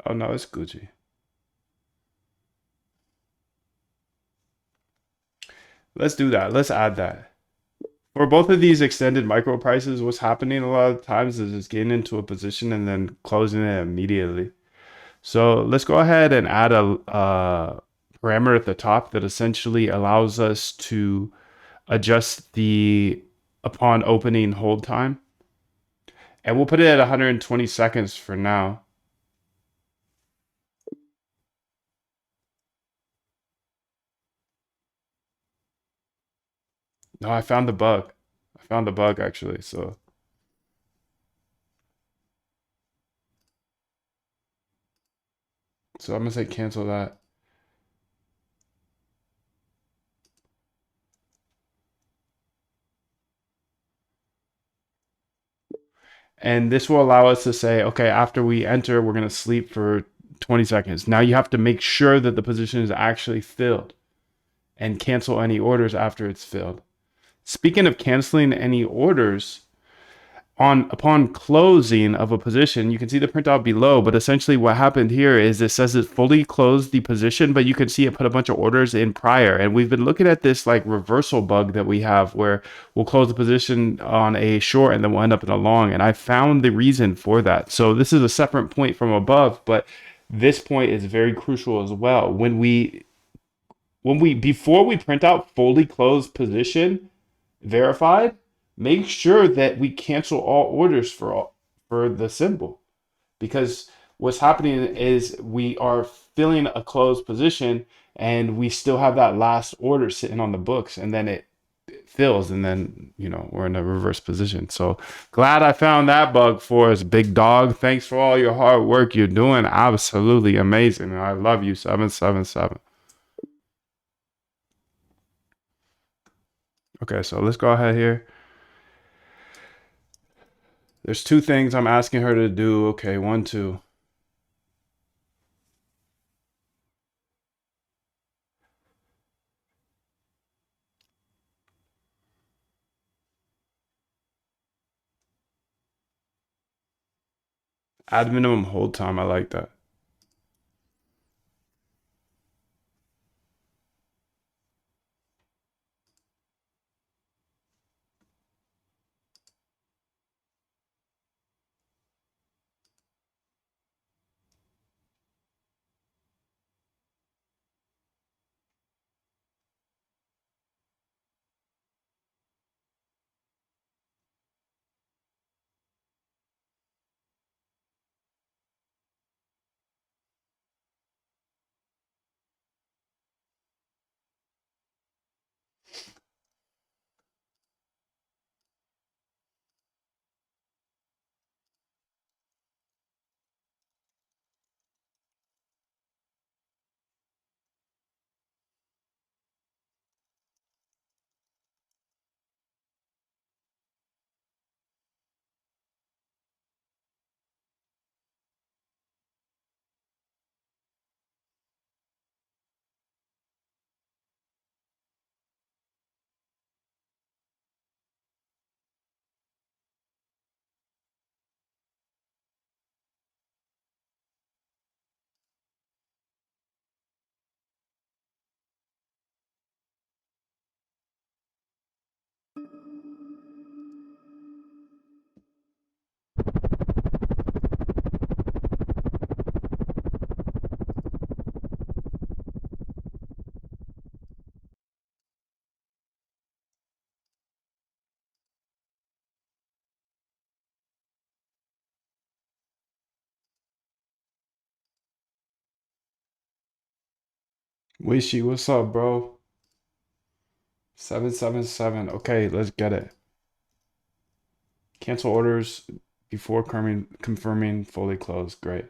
Oh no, it's Gucci. Let's do that. Let's add that. For both of these extended micro prices, what's happening a lot of times is it's getting into a position and then closing it immediately. So let's go ahead and add a parameter at the top that essentially allows us to adjust the upon opening hold time. And we'll put it at 120 seconds for now. No, I found the bug. I found the bug actually. So I'm gonna say cancel that. And this will allow us to say, okay, after we enter, we're going to sleep for 20 seconds. Now you have to make sure that the position is actually filled and cancel any orders after it's filled. Speaking of canceling any orders, on upon closing of a position, you can see the printout below, but essentially what happened here is it says it fully closed the position, but you can see it put a bunch of orders in prior. And we've been looking at this like reversal bug that we have where we'll close the position on a short and then we'll end up in a long. And I found the reason for that. So this is a separate point from above, but this point is very crucial as well. When we before we print out fully closed position verified, make sure that we cancel all orders for the symbol, because what's happening is we are filling a closed position and we still have that last order sitting on the books, and then it fills, and then we're in a reverse position. So glad I found that bug for us, big dog. Thanks for all your hard work. You're doing absolutely amazing. I love you, 777. Okay, so let's go ahead here. There's two things I'm asking her to do. Okay, one, two. Add minimum hold time. I like that. Wishy, what's up, bro? 777. Okay, let's get it. Cancel orders before confirming fully closed. Great.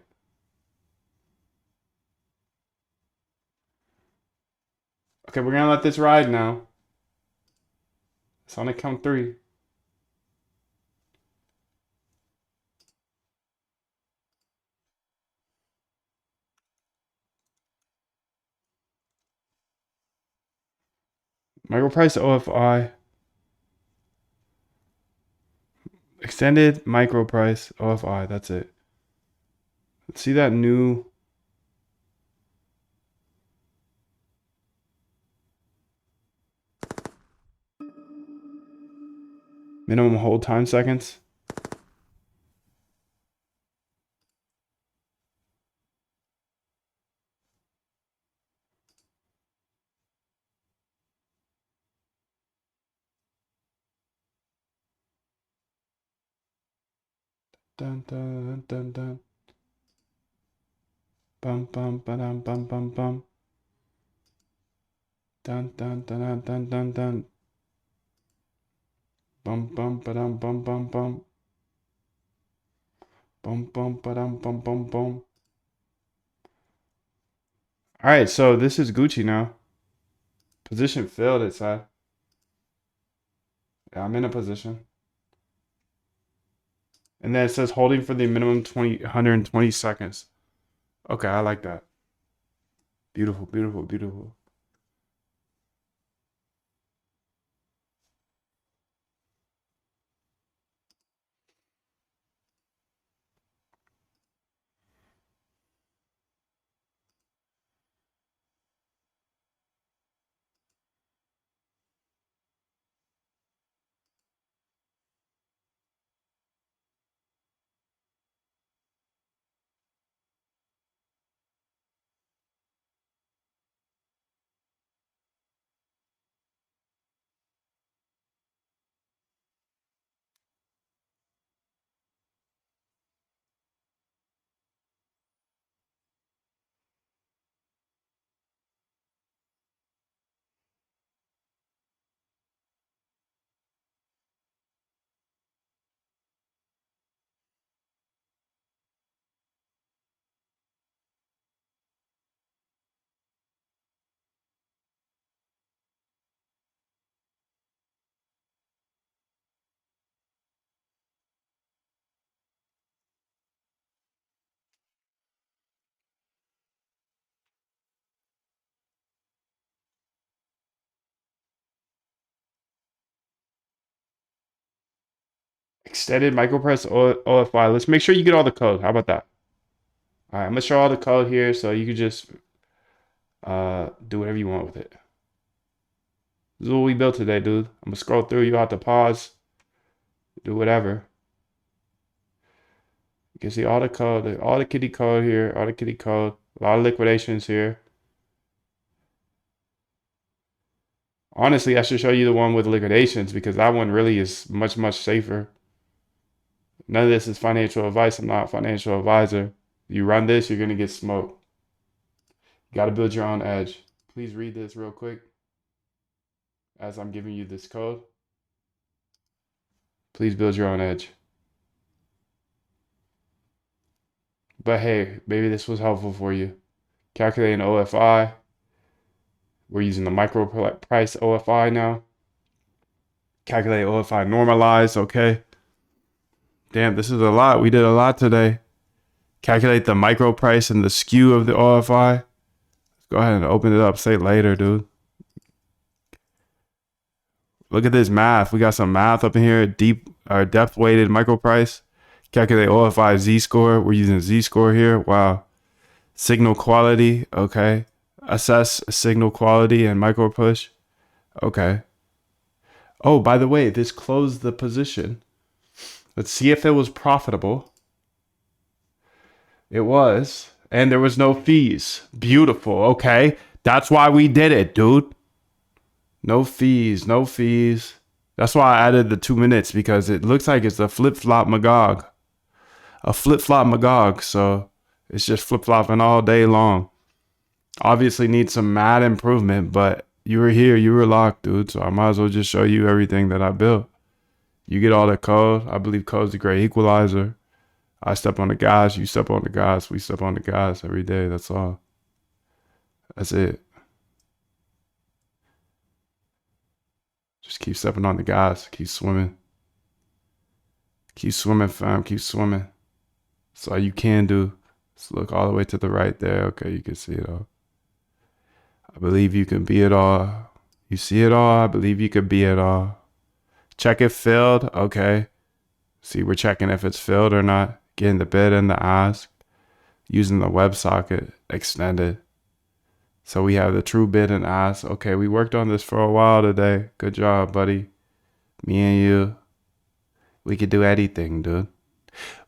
Okay, we're gonna let this ride now. It's on the count 3. Micro price OFI. Extended micro price OFI. That's it. Let's see that new. Minimum hold time seconds. Dun dun dun dun. Bum bum ba bum bum bum. Dun dun dun dun dun dun dun. Bum bum ba bum bum bum. Bum bum ba bum bum bum. All right, so this is Gucci now. Position filled, it said. Yeah, I'm in a position. And then it says holding for the minimum 120 seconds. Okay, I like that. Beautiful, beautiful, beautiful. Extended micropress OFI. Let's make sure you get all the code. How about that? All right, I'm gonna show all the code here so you can just do whatever you want with it. This is what we built today, dude. I'm gonna scroll through. You have to pause, do whatever. You can see all the code, all the kitty code here, all the kitty code. A lot of liquidations here. Honestly, I should show you the one with liquidations because that one really is much, much safer. None of this is financial advice. I'm not a financial advisor. You run this, you're gonna get smoked. You gotta build your own edge. Please read this real quick as I'm giving you this code. Please build your own edge. But hey, maybe this was helpful for you. Calculating OFI. We're using the micro price OFI now. Calculate OFI normalized, okay? Damn, this is a lot. We did a lot today. Calculate the micro price and the skew of the OFI. Let's go ahead and open it up. Say it later, dude. Look at this math. We got some math up in here. Deep or depth weighted micro price. Calculate OFI Z-score. We're using Z-score here. Wow. Signal quality. Okay. Assess signal quality and micro push. Okay. Oh, by the way, this closed the position. Let's see if it was profitable. It was. And there was no fees. Beautiful. Okay. That's why we did it, dude. No fees. No fees. That's why I added the 2 minutes, because it looks like it's a flip-flop Magog. A flip-flop Magog. So it's just flip-flopping all day long. Obviously needs some mad improvement, but you were here. You were locked, dude. So I might as well just show you everything that I built. You get all the code. I believe code's a great equalizer. I step on the gas, you step on the gas, we step on the gas every day. That's all. That's it. Just keep stepping on the gas. Keep swimming. Keep swimming, fam. Keep swimming. That's all you can do. Just look all the way to the right there. Okay, you can see it all. I believe you can be it all. You see it all? I believe you can be it all. Check if filled. Okay. See, we're checking if it's filled or not. Getting the bid and the ask. Using the WebSocket extended. So we have the true bid and ask. Okay, we worked on this for a while today. Good job, buddy. Me and you. We could do anything, dude.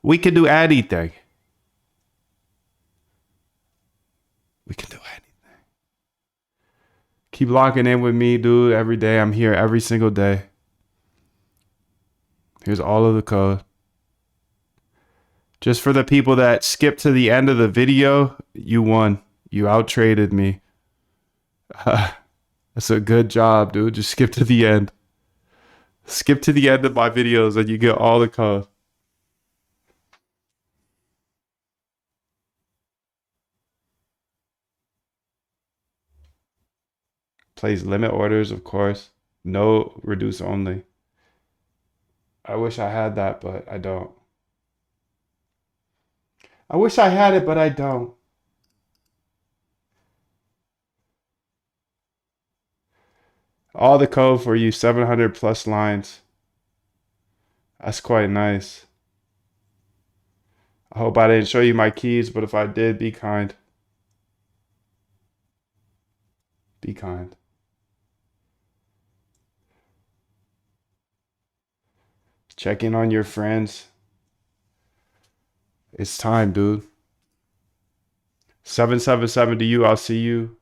We could do anything. We can do anything. Keep locking in with me, dude. Every day. I'm here every single day. Here's all of the code. Just for the people that skipped to the end of the video, you won. You out-traded me. That's a good job, dude. Just skip to the end. Skip to the end of my videos and you get all the code. Plays limit orders, of course. No reduce only. I wish I had that, but I don't. I wish I had it, but I don't. All the code for you, 700 plus lines. That's quite nice. I hope I didn't show you my keys, but if I did, be kind. Be kind. Check in on your friends. It's time, dude. 777 to you. I'll see you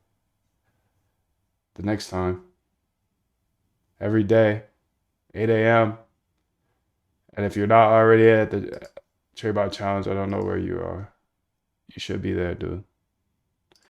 the next time. Every day, 8 a.m. And if you're not already at the Trade Bot Challenge, I don't know where you are. You should be there, dude.